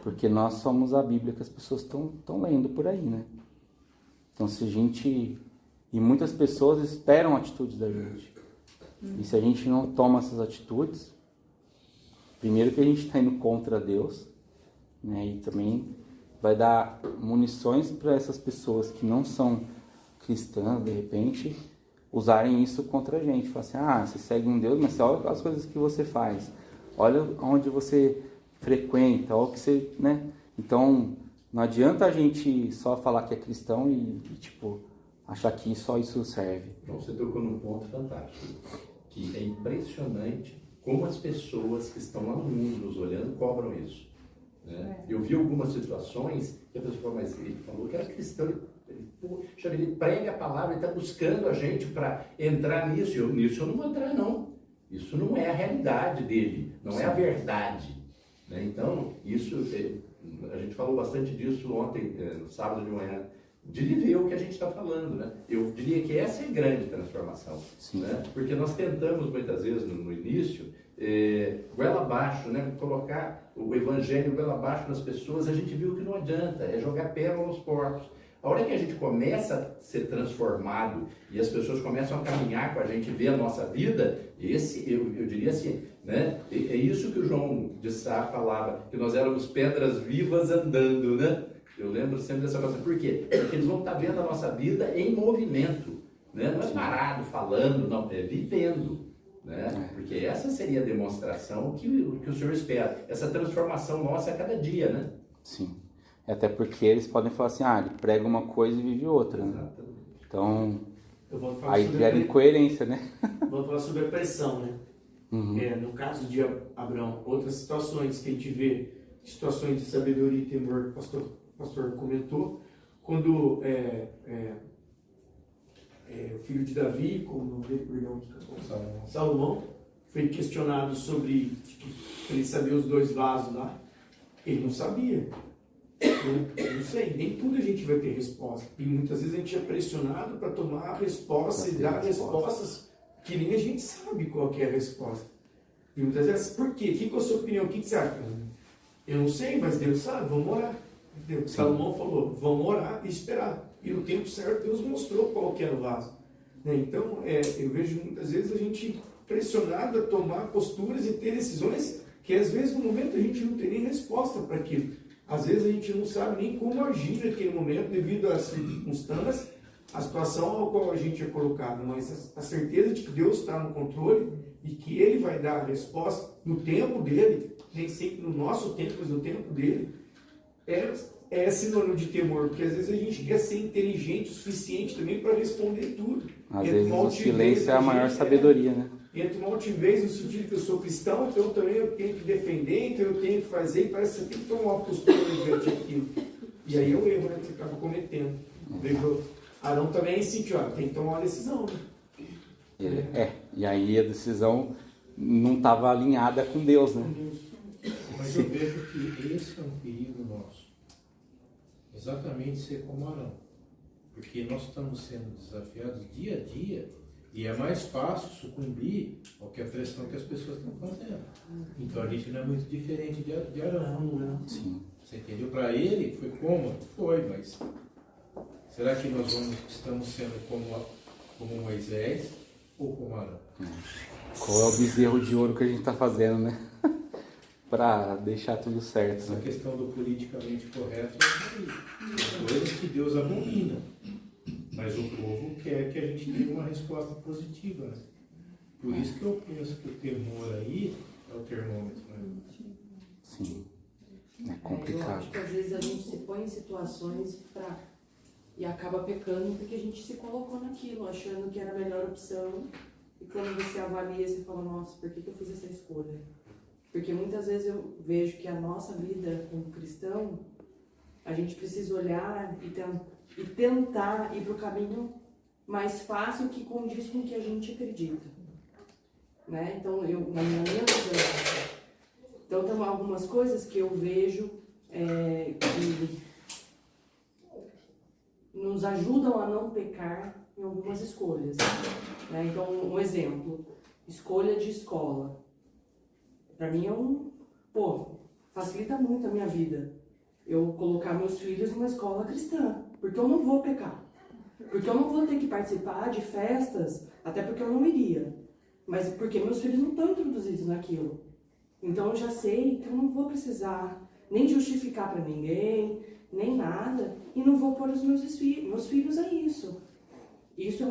Porque nós somos a Bíblia que as pessoas estão lendo por aí, né? Então, se a gente... E muitas pessoas esperam atitudes da gente. E se a gente não toma essas atitudes... Primeiro que a gente está indo contra Deus, né? E também vai dar munições para essas pessoas que não são cristãs, de repente, usarem isso contra a gente. Falar assim, você segue um Deus, mas olha as coisas que você faz. Olha onde você frequenta, olha o que você... Né? Então, não adianta a gente só falar que é cristão e tipo, achar que só isso serve. Então, você tocou num ponto fantástico, que é impressionante como as pessoas que estão lá no mundo nos olhando cobram isso. Né? Eu vi algumas situações que a pessoa falou, mas ele falou que era cristão, ele prega a palavra, ele está buscando a gente para entrar nisso. Nisso eu não vou entrar, não. Isso não é a realidade dele, não é a verdade. Né? Então, isso, a gente falou bastante disso ontem, no sábado de manhã, de viver o que a gente está falando, né? Eu diria que essa é a grande transformação, né? Porque nós tentamos muitas vezes no início, goela abaixo, né? Colocar o evangelho goela abaixo nas pessoas, a gente viu que não adianta, é jogar pérola aos porcos. A hora que a gente começa a ser transformado e as pessoas começam a caminhar com a gente, ver a nossa vida, eu diria assim, né? É isso que o João de Sá falava, que nós éramos pedras vivas andando, né? Eu lembro sempre dessa coisa. Por quê? Porque eles vão estar vendo a nossa vida em movimento. Né? Não é parado, falando, não, é vivendo. Né? Porque essa seria a demonstração que o Senhor espera. Essa transformação nossa a cada dia, né? Sim. Até porque eles podem falar assim, ele prega uma coisa e vive outra. Né? Então, aí gera incoerência, né? Vamos falar sobre a pressão, né? Uhum. No caso de Abraão, outras situações que a gente vê, situações de sabedoria e temor, que o pastor comentou, quando o filho de Davi, como o nome dele, perdão, Salomão, foi questionado sobre ele saber os 2 vasos lá. Ele não sabia. Eu não sei, nem tudo a gente vai ter resposta. E muitas vezes a gente é pressionado para tomar a resposta e dar respostas que nem a gente sabe qual que é a resposta. E muitas vezes, por quê? Que é a sua opinião? O que você acha? Eu não sei, mas Deus sabe, vamos orar. Salomão falou, vamos orar e esperar. E no tempo certo Deus mostrou qual que era o vaso. Então, eu vejo muitas vezes a gente pressionado a tomar posturas e ter decisões que às vezes no momento a gente não tem nem resposta para aquilo. Às vezes a gente não sabe nem como agir naquele momento devido às circunstâncias, à situação ao qual a gente é colocado, mas a certeza de que Deus está no controle e que Ele vai dar a resposta no tempo dele, nem sempre no nosso tempo, mas no tempo dele, é sinônimo de temor, porque às vezes a gente quer ser inteligente o suficiente também para responder tudo. Às vezes o silêncio é a maior sabedoria, né? Entra uma altivez no sentido que eu sou cristão, então também eu tenho que defender, então eu tenho que fazer, e parece que você tem que tomar uma postura diante daquilo. E aí é o erro, né, que você acaba cometendo. Vejo, Arão também sentiu, tem que tomar uma decisão, né? E aí a decisão não estava alinhada com Deus, né? Mas eu vejo que esse é um perigo nosso. Exatamente ser como Arão. Porque nós estamos sendo desafiados dia a dia e é mais fácil sucumbir ao que a pressão que as pessoas estão fazendo. Então a gente não é muito diferente de Arão. Sim. Você entendeu? Para ele foi cômodo? Foi, mas será que nós estamos sendo como Moisés ou como Arão? Qual é o bezerro de ouro que a gente está fazendo, né? Para deixar tudo certo. Essa Né? questão do politicamente correto é coisas que Deus abomina. Mas o povo quer que a gente tenha uma resposta positiva. Né? Por isso que eu penso que o temor aí é o termômetro. Né? Sim. É Eu complicado. acho que às vezes a gente se põe em situações e acaba pecando porque a gente se colocou naquilo, achando que era a melhor opção. E quando você avalia, você fala, nossa, por que eu fiz essa escolha? Porque muitas vezes eu vejo que a nossa vida como cristão, a gente precisa olhar e tentar ir para o caminho mais fácil que condiz com o que a gente acredita. Né? Então, na minha visão, então tem algumas coisas que eu vejo que nos ajudam a não pecar em algumas escolhas. Né? Então, um exemplo, escolha de escola. Para mim facilita muito a minha vida. Eu colocar meus filhos numa escola cristã, porque eu não vou pecar. Porque eu não vou ter que participar de festas, até porque eu não iria. Mas porque meus filhos não estão introduzidos naquilo. Então eu já sei que eu não vou precisar nem justificar para ninguém, nem nada, e não vou pôr os meus filhos a isso. Isso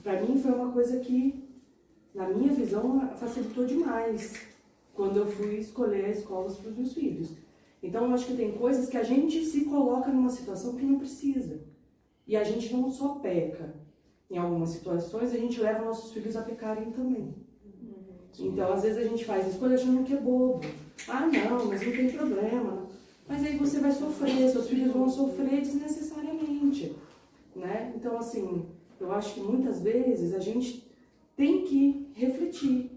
para mim foi uma coisa que, na minha visão, facilitou demais quando eu fui escolher escolas para os meus filhos. Então eu acho que tem coisas que a gente se coloca numa situação que não precisa. E a gente não só peca. Em algumas situações, a gente leva nossos filhos a pecarem também. Então, às vezes a gente faz escolha achando que é bobo. Ah, não, mas não tem problema. Mas aí você vai sofrer, seus filhos vão sofrer desnecessariamente. Né? Então, assim, eu acho que muitas vezes a gente tem que refletir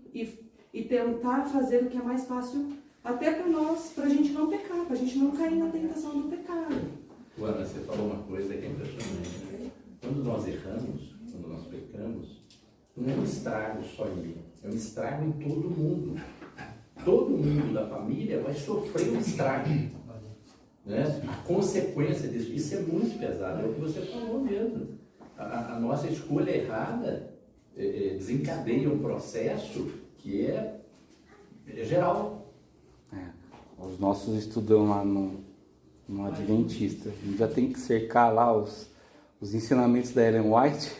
e tentar fazer o que é mais fácil, até para nós, para a gente não pecar, para a gente não cair na tentação do pecado. Ana, você falou uma coisa que é impressionante. Né? Quando nós erramos, quando nós pecamos, não é um estrago só em mim, é um estrago em todo mundo. Todo mundo da família vai sofrer um estrago. Né? A consequência disso, isso é muito pesado, é o que você falou mesmo. A nossa escolha errada desencadeia um processo que é geral. Os nossos estudam lá no Adventista, a gente já tem que cercar lá os ensinamentos da Ellen White,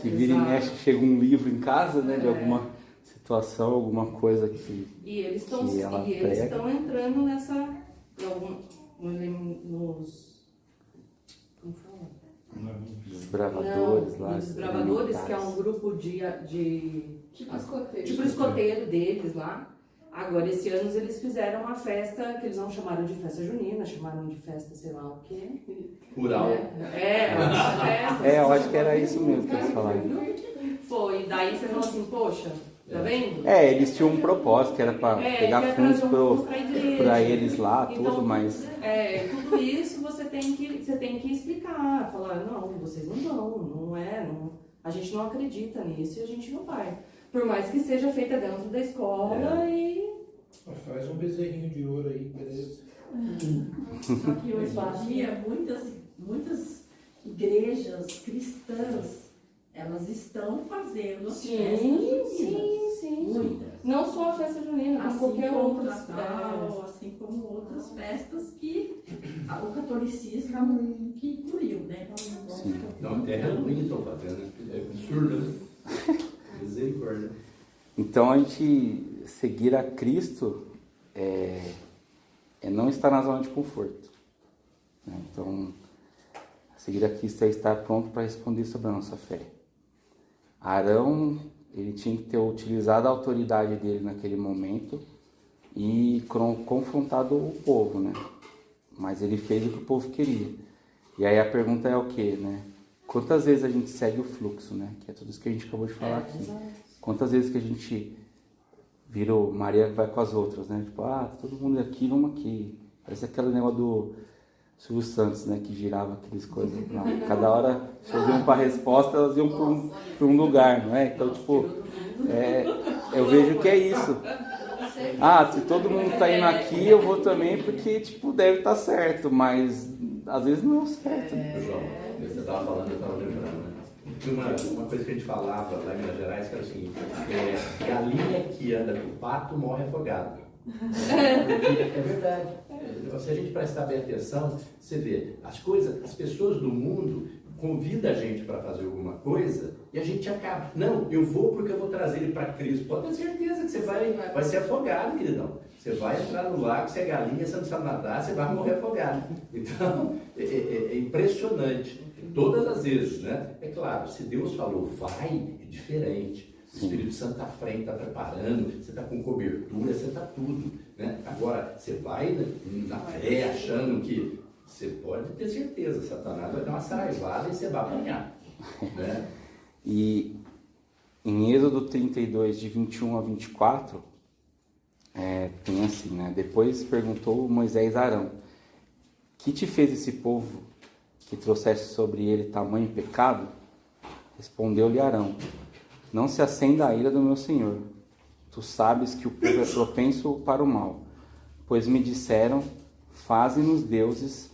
que vira e mexe, chega um livro em casa, né, de alguma situação, alguma coisa que E eles estão entrando nessa... Como fala? Desbravadores lá. Os Desbravadores, que é um grupo de tipo escoteiro deles lá. Agora, esse ano eles fizeram uma festa que eles não chamaram de festa junina, chamaram de festa sei lá o quê. Rural. Uma festa. Eu acho que era isso mesmo que eles falaram. Foi, daí você falou assim, poxa, Tá vendo? Eles tinham um propósito, que era para pegar que é fundos trazer um pra igreja. para eles lá, tudo, Então, mas... tudo isso você tem que explicar, falar, não, vocês não vão, não, a gente não acredita nisso e a gente não vai. Por mais que seja feita dentro da escola e... Faz um bezerrinho de ouro aí, beleza? Só que hoje em dia, muitas igrejas cristãs, elas estão fazendo as festas juninas. Sim. Muitas. Não só a festa junina, como Assim qualquer como o outra. Natal, assim como outras festas que o catolicismo que incluiu, né? Não, até Halloween estão fazendo. É absurdo, né? Misericórdia. Então, a gente seguir a Cristo é não estar na zona de conforto, né? Então, seguir a Cristo é estar pronto para responder sobre a nossa fé. Arão, ele tinha que ter utilizado a autoridade dele naquele momento e confrontado o povo, né? Mas ele fez o que o povo queria. E aí a pergunta é o quê, né? Quantas vezes a gente segue o fluxo, né? Que é tudo isso que a gente acabou de falar aqui. Quantas vezes que a gente virou Maria vai com as outras, né? Tipo, tá todo mundo aqui, vamos aqui. Parece aquele negócio do Silvio Santos, né? Que girava aquelas coisas. Não, cada hora, se eles iam para a resposta, elas iam para um lugar, não é? Então, tipo, eu vejo que é isso. Se todo mundo tá indo aqui, eu vou também, porque, tipo, deve estar certo, mas às vezes não é certo. João, você estava falando, eu estava lembrando, né? Tinha uma coisa que a gente falava lá em Minas Gerais, que era o seguinte, galinha que anda com pato morre afogado. É verdade. Se a gente prestar bem atenção, você vê, as pessoas do mundo convidam a gente para fazer alguma coisa e a gente acaba. Não, eu vou porque eu vou trazer ele para Cristo. Pode ter certeza que você vai ser afogado, queridão. Você vai entrar no lago, você é galinha, você não sabe nadar, você vai morrer afogado. Então, é impressionante. Todas as vezes, né? É claro, se Deus falou vai, é diferente. O Espírito Santo está à frente, está preparando, você está com cobertura, você está tudo, né? Agora, você vai na fé achando que você pode ter certeza, Satanás vai dar uma saraivada e você vai apanhar, né? E em Êxodo 32, de 21 a 24, tem assim, né? Depois perguntou Moisés a Arão, que te fez esse povo que trouxesse sobre ele tamanho pecado? Respondeu-lhe Arão, não se acenda a ira do meu senhor. Tu sabes que o povo é propenso para o mal, pois me disseram, faze-nos deuses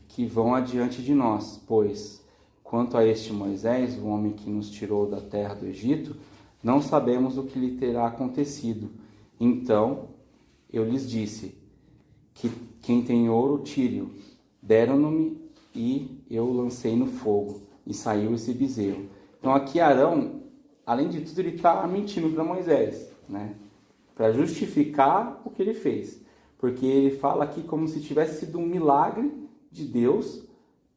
que vão adiante de nós, pois, quanto a este Moisés, o homem que nos tirou da terra do Egito, não sabemos o que lhe terá acontecido. Então, eu lhes disse, que quem tem ouro, tire-o. Deram-no-me e eu lancei no fogo, e saiu esse bezerro. Então aqui Arão, além de tudo, ele está mentindo para Moisés, né? Para justificar o que ele fez. Porque ele fala aqui como se tivesse sido um milagre de Deus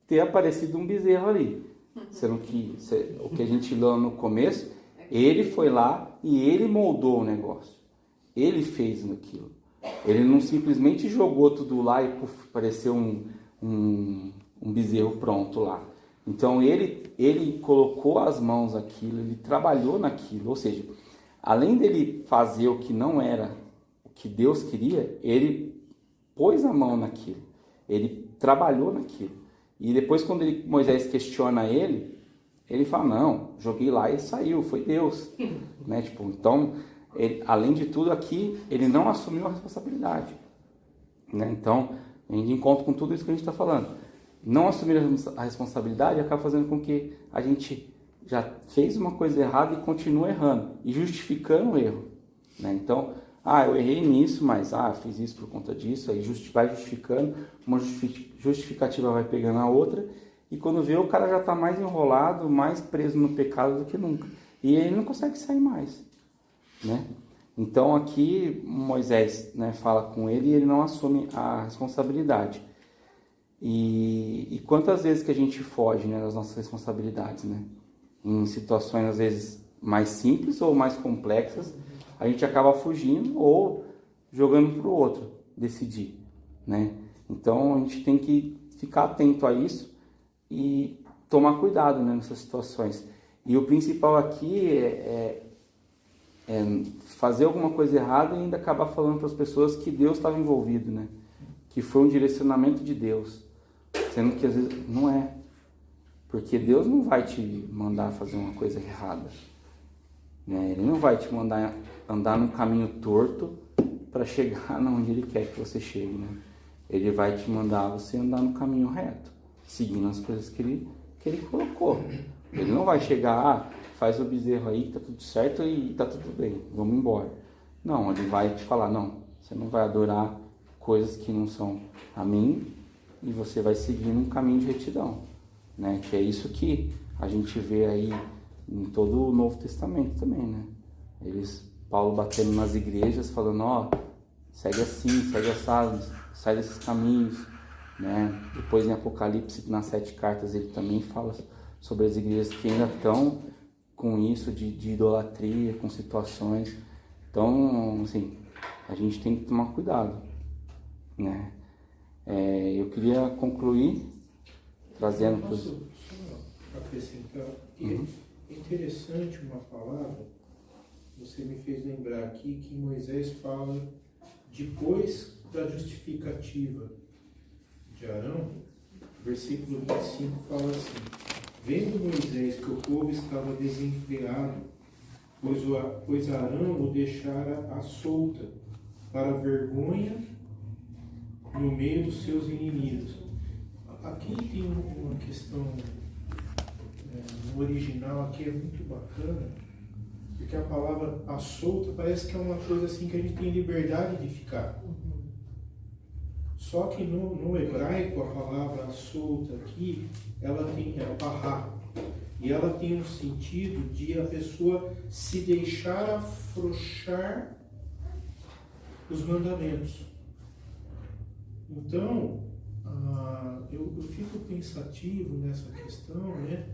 ter aparecido um bezerro ali. Sendo que o que a gente leu no começo, ele foi lá e ele moldou o negócio. Ele fez aquilo. Ele não simplesmente jogou tudo lá e apareceu um bezerro pronto lá. Então ele colocou as mãos naquilo, ele trabalhou naquilo. Ou seja, além dele fazer o que não era o que Deus queria, ele pôs a mão naquilo. Ele trabalhou naquilo. E depois quando Moisés questiona ele fala, não, joguei lá e saiu, foi Deus. Né? Tipo, então, além de tudo aqui, ele não assumiu a responsabilidade. Né? Então, a gente encontra com tudo isso que a gente está falando. Não assumir a responsabilidade acaba fazendo com que a gente já fez uma coisa errada e continua errando, e justificando o erro. Né? Então, eu errei nisso, mas fiz isso por conta disso, aí vai justificando, uma justificativa vai pegando a outra, e quando vê, o cara já está mais enrolado, mais preso no pecado do que nunca. E ele não consegue sair mais. Né? Então aqui Moisés, né, fala com ele e ele não assume a responsabilidade. E quantas vezes que a gente foge, né, das nossas responsabilidades, né? Em situações às vezes mais simples ou mais complexas, a gente acaba fugindo ou jogando para o outro decidir, né? Então a gente tem que ficar atento a isso e tomar cuidado, né, nessas situações. E o principal aqui fazer alguma coisa errada e ainda acabar falando para as pessoas que Deus estava envolvido, né? Que foi um direcionamento de Deus, sendo que às vezes não é, porque Deus não vai te mandar fazer uma coisa errada, né? Ele não vai te mandar andar num caminho torto para chegar onde Ele quer que você chegue, né? Ele vai te mandar você andar no caminho reto, seguindo as coisas que Ele colocou. Ele não vai chegar, faz o bezerro aí, tá tudo certo e tá tudo bem, vamos embora. Não, Ele vai te falar, não, você não vai adorar coisas que não são a mim e você vai seguir um caminho de retidão, né? Que é isso que a gente vê aí em todo o Novo Testamento também, né? Paulo batendo nas igrejas, falando, ó, segue assim, segue assado, sai desses caminhos, né? Depois em Apocalipse, nas 7 cartas, ele também fala sobre as igrejas que ainda estão com isso de idolatria, com situações. Então, assim, a gente tem que tomar cuidado, né? Eu queria concluir trazendo... Posso só acrescentar? É interessante uma palavra, você me fez lembrar aqui que Moisés fala, depois da justificativa de Arão, versículo 25 fala assim: vendo Moisés que o povo estava desenfreado, pois Arão o deixara à solta, para vergonha no meio dos seus inimigos. Aqui tem uma questão, no original aqui é muito bacana, porque a palavra à solta parece que é uma coisa assim que a gente tem liberdade de ficar. Só que no hebraico a palavra à solta aqui, ela tem pará, e ela tem um sentido de a pessoa se deixar afrouxar os mandamentos. Então, eu fico pensativo nessa questão, né?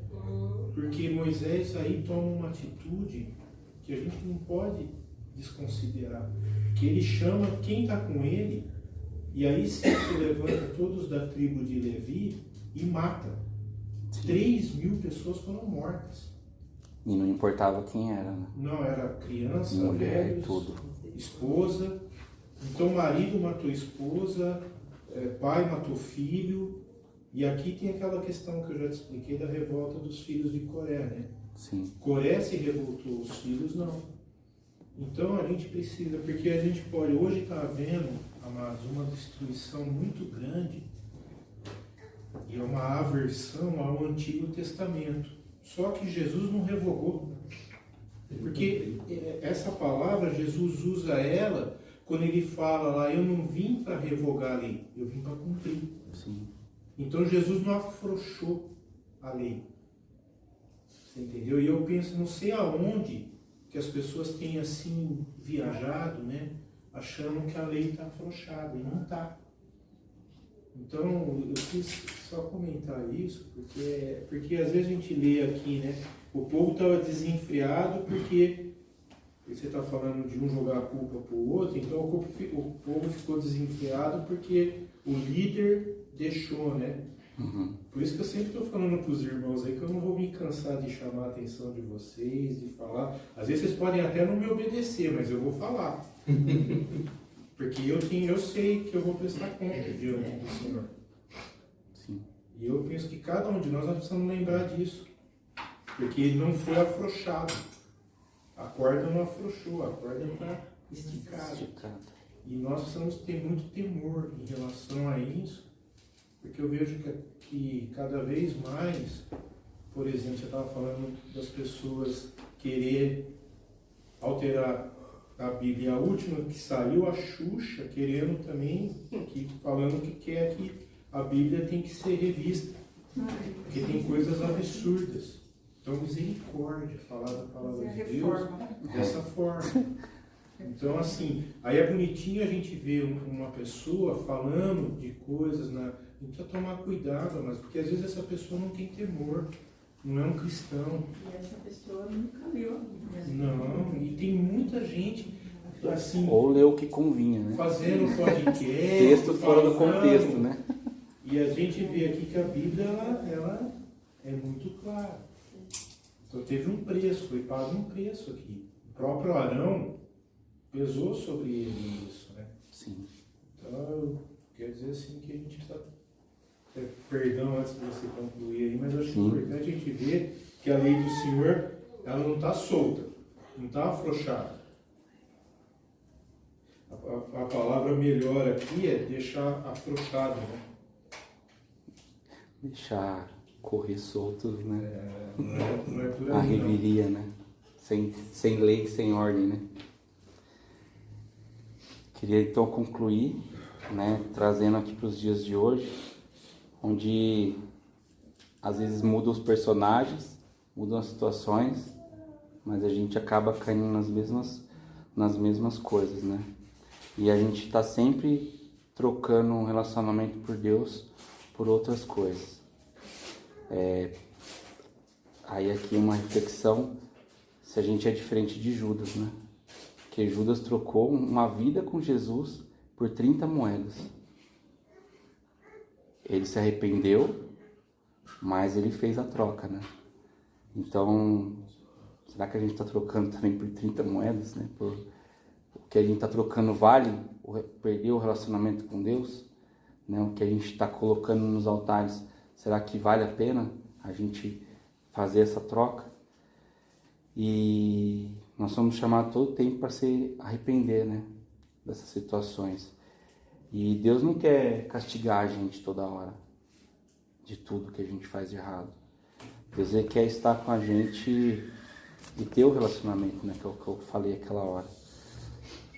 Porque Moisés aí toma uma atitude que a gente não pode desconsiderar, que ele chama quem está com ele, e aí se levanta todos da tribo de Levi e mata. 3.000 pessoas foram mortas. E não importava quem era, né? Não, era criança, mulher, velhos, tudo. esposa. Então marido matou esposa, pai matou filho. E aqui tem aquela questão que eu já te expliquei da revolta dos filhos de Coré, né? Sim. Coré se revoltou, os filhos não. Então a gente precisa, porque a gente pode, hoje está havendo, amados, uma destruição muito grande e uma aversão ao Antigo Testamento. Só que Jesus não revogou. Porque essa palavra, Jesus usa ela quando ele fala lá, eu não vim para revogar a lei, eu vim para cumprir. Sim. Então Jesus não afrouxou a lei. Você entendeu? E eu penso, não sei aonde que as pessoas têm assim viajado, né? Achando que a lei está afrouxada, e não está. Então, eu quis só comentar isso, porque às vezes a gente lê aqui, né? O povo estava desenfreado porque você está falando de um jogar a culpa para o outro, então o povo ficou desenfreado porque o líder deixou, né? Uhum. Por isso que eu sempre estou falando para os irmãos aí que eu não vou me cansar de chamar a atenção de vocês, de falar. Às vezes vocês podem até não me obedecer, mas eu vou falar. Porque eu sei que eu vou prestar conta diante do Senhor. Sim. E eu penso que cada um de nós precisamos lembrar disso. Porque ele não foi afrouxado. A corda não afrouxou, a corda está esticada. E nós precisamos ter muito temor em relação a isso, porque eu vejo que cada vez mais, por exemplo, você estava falando das pessoas querer alterar a Bíblia. A última que saiu, a Xuxa, querendo também, falando que quer que a Bíblia tem que ser revista, porque tem coisas absurdas. Então, misericórdia, falar da palavra de Deus dessa forma. Então, assim, aí é bonitinho a gente ver uma pessoa falando de coisas, a gente precisa tomar cuidado, mas porque às vezes essa pessoa não tem temor, não é um cristão. E essa pessoa nunca leu a Bíblia. Não, e tem muita gente, assim... Ou leu o que convinha, né? Fazendo podcast... Texto fora do contexto, né? E a gente vê aqui que a Bíblia, ela é muito clara. Então teve um preço, foi pago um preço aqui, o próprio Arão pesou sobre ele isso, né? Sim. Então, quer dizer assim que a gente precisa... Perdão antes de você concluir aí, mas eu acho importante a gente ver que a lei do Senhor, ela não está solta, não está afrouxada. A palavra melhor aqui é deixar afrouxado, né? Deixar correr solto, né? Não é por aí, A revelia, né? Sem lei, sem ordem, né? Queria então concluir, né? Trazendo aqui para os dias de hoje, onde às vezes mudam os personagens, mudam as situações, mas a gente acaba caindo nas mesmas coisas, né? E a gente está sempre trocando um relacionamento por Deus por outras coisas. Aí aqui uma reflexão, se a gente é diferente de Judas, né? Porque Judas trocou uma vida com Jesus por 30 moedas. Ele se arrependeu, mas ele fez a troca, né? Então, será que a gente está trocando também por 30 moedas, né? Por o que a gente está trocando vale perder o relacionamento com Deus? Né? O que a gente está colocando nos altares, será que vale a pena a gente fazer essa troca? E nós somos chamados todo o tempo para se arrepender, né? Dessas situações. E Deus não quer castigar a gente toda hora de tudo que a gente faz de errado. Deus ele quer estar com a gente e ter o relacionamento, né? Que é o que eu falei aquela hora.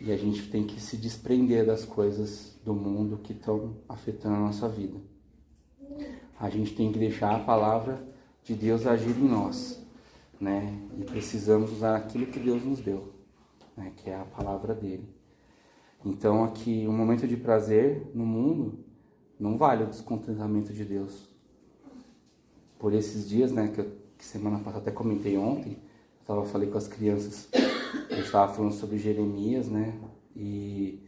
E a gente tem que se desprender das coisas do mundo que estão afetando a nossa vida. A gente tem que deixar a palavra de Deus agir em nós, né? E precisamos usar aquilo que Deus nos deu, né? Que é a palavra dele. Então aqui, um momento de prazer no mundo não vale o descontentamento de Deus. Por esses dias, né, que semana passada até comentei ontem, falei com as crianças, a gente estava falando sobre Jeremias, né, e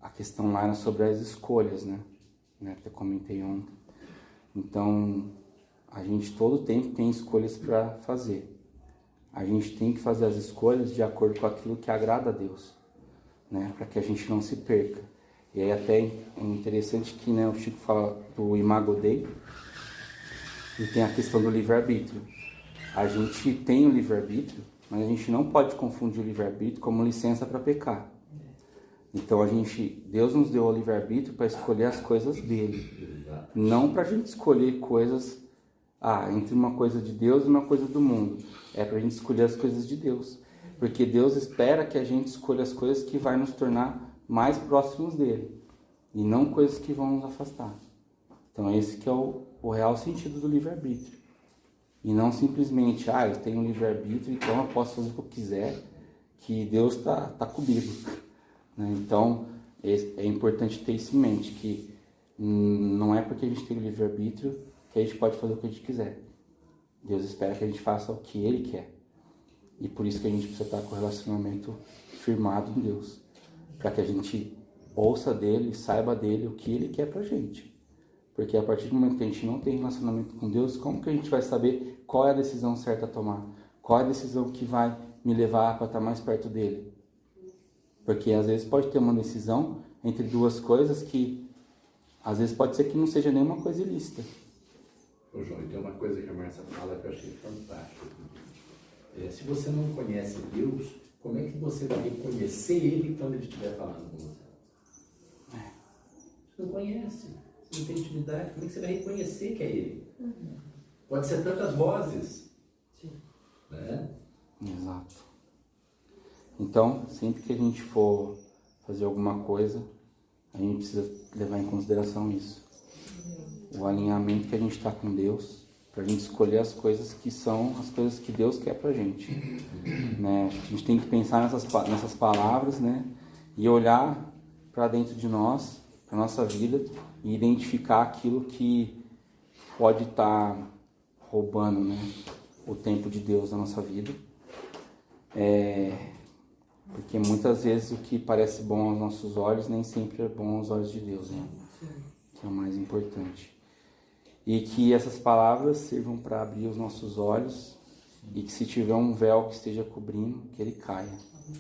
a questão lá era sobre as escolhas, né, até comentei ontem. Então, a gente todo tempo tem escolhas para fazer. A gente tem que fazer as escolhas de acordo com aquilo que agrada a Deus, né, para que a gente não se perca. E aí até é interessante que, né, o Chico fala do Imago Dei, e tem a questão do livre-arbítrio. A gente tem o livre-arbítrio, mas a gente não pode confundir o livre-arbítrio como licença para pecar. Então Deus nos deu o livre-arbítrio para escolher as coisas dele, não para a gente escolher coisas entre uma coisa de Deus e uma coisa do mundo. É para a gente escolher as coisas de Deus, porque Deus espera que a gente escolha as coisas que vai nos tornar mais próximos dele, e não coisas que vão nos afastar. Então esse que é o real sentido do livre-arbítrio. E não simplesmente, eu tenho livre-arbítrio, então eu posso fazer o que eu quiser, que Deus tá comigo. Né? Então é importante ter isso em mente, que não é porque a gente tem o livre-arbítrio que a gente pode fazer o que a gente quiser. Deus espera que a gente faça o que Ele quer. E por isso que a gente precisa estar com o relacionamento firmado em Deus, para que a gente ouça dele, saiba dele o que Ele quer pra gente. Porque a partir do momento que a gente não tem relacionamento com Deus, como que a gente vai saber qual é a decisão certa a tomar? Qual é a decisão que vai me levar para estar mais perto dele? Porque às vezes pode ter uma decisão entre duas coisas que às vezes pode ser que não seja nenhuma coisa ilícita. Ô João, e tem uma coisa que a Márcia fala que eu achei fantástica. Se você não conhece Deus, como é que você vai reconhecer Ele quando Ele estiver falando com você? Você não conhece. Você não tem intimidade, como é que você vai reconhecer que é Ele? Pode ser tantas vozes. Sim. Né? Exato. Então, sempre que a gente for fazer alguma coisa, a gente precisa levar em consideração isso. O alinhamento que a gente está com Deus, para a gente escolher as coisas que são as coisas que Deus quer pra gente. Né? A gente tem que pensar nessas palavras, né? E olhar para dentro de nós, para nossa vida, e identificar aquilo que pode estar roubando, né, o tempo de Deus na nossa vida. Porque muitas vezes o que parece bom aos nossos olhos nem sempre é bom aos olhos de Deus, né? Que é o mais importante. E que essas palavras sirvam para abrir os nossos olhos E que se tiver um véu que esteja cobrindo, que ele caia.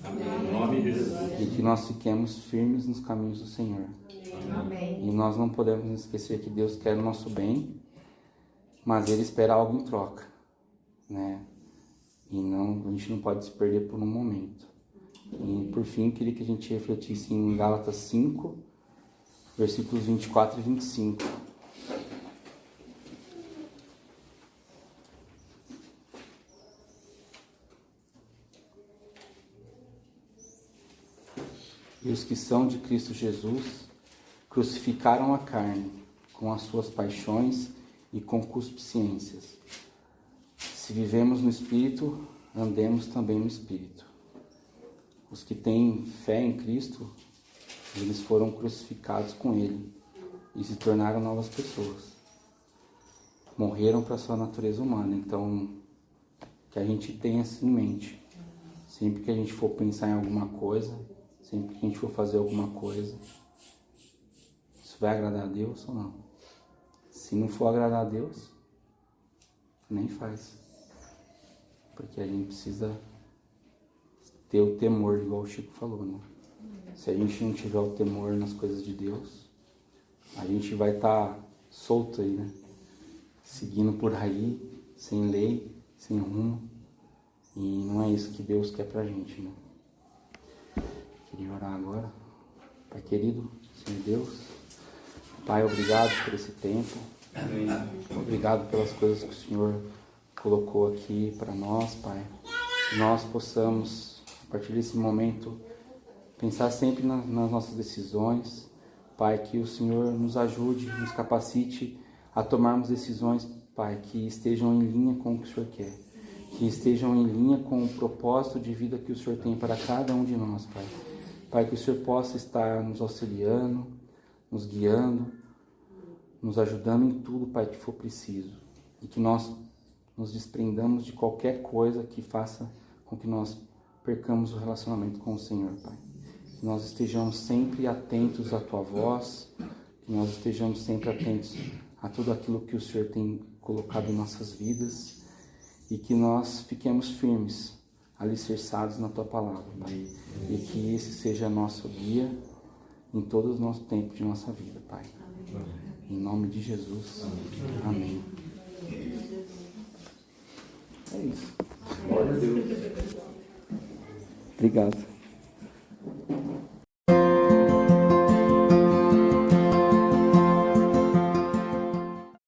Amém. Em nome de Jesus. E que nós fiquemos firmes nos caminhos do Senhor. Amém. E nós não podemos esquecer que Deus quer o nosso bem, mas Ele espera algo em troca, né? E a gente não pode se perder por um momento. E por fim, queria que a gente refletisse em Gálatas 5, versículos 24 e 25. E os que são de Cristo Jesus crucificaram a carne com as suas paixões e concupiscências. Se vivemos no Espírito, andemos também no Espírito. Os que têm fé em Cristo, eles foram crucificados com Ele e se tornaram novas pessoas. Morreram para a sua natureza humana. Então, que a gente tenha isso em mente. Sempre que a gente for pensar em alguma coisa, sempre que a gente for fazer alguma coisa, isso vai agradar a Deus ou não? Se não for agradar a Deus, nem faz. Porque a gente precisa ter o temor, igual o Chico falou, né? Se a gente não tiver o temor nas coisas de Deus, a gente vai estar solto aí, né? Seguindo por aí, sem lei, sem rumo. E não é isso que Deus quer pra gente, né? Queria orar agora. Pai querido, Senhor Deus, Pai, obrigado por esse tempo. Obrigado pelas coisas que o Senhor colocou aqui para nós, Pai. Que nós possamos, a partir desse momento, pensar sempre nas nossas decisões. Pai, que o Senhor nos ajude, nos capacite a tomarmos decisões, Pai, que estejam em linha com o que o Senhor quer. Que estejam em linha com o propósito de vida que o Senhor tem para cada um de nós, Pai. Pai, que o Senhor possa estar nos auxiliando, nos guiando, nos ajudando em tudo, Pai, que for preciso. E que nós nos desprendamos de qualquer coisa que faça com que nós percamos o relacionamento com o Senhor, Pai. Que nós estejamos sempre atentos à Tua voz, que nós estejamos sempre atentos a tudo aquilo que o Senhor tem colocado em nossas vidas e que nós fiquemos firmes, alicerçados na Tua palavra, Pai. E que esse seja nosso guia em todos os nossos tempos de nossa vida, Pai. Em nome de Jesus. Amém. É isso. Glória a Deus. Obrigado.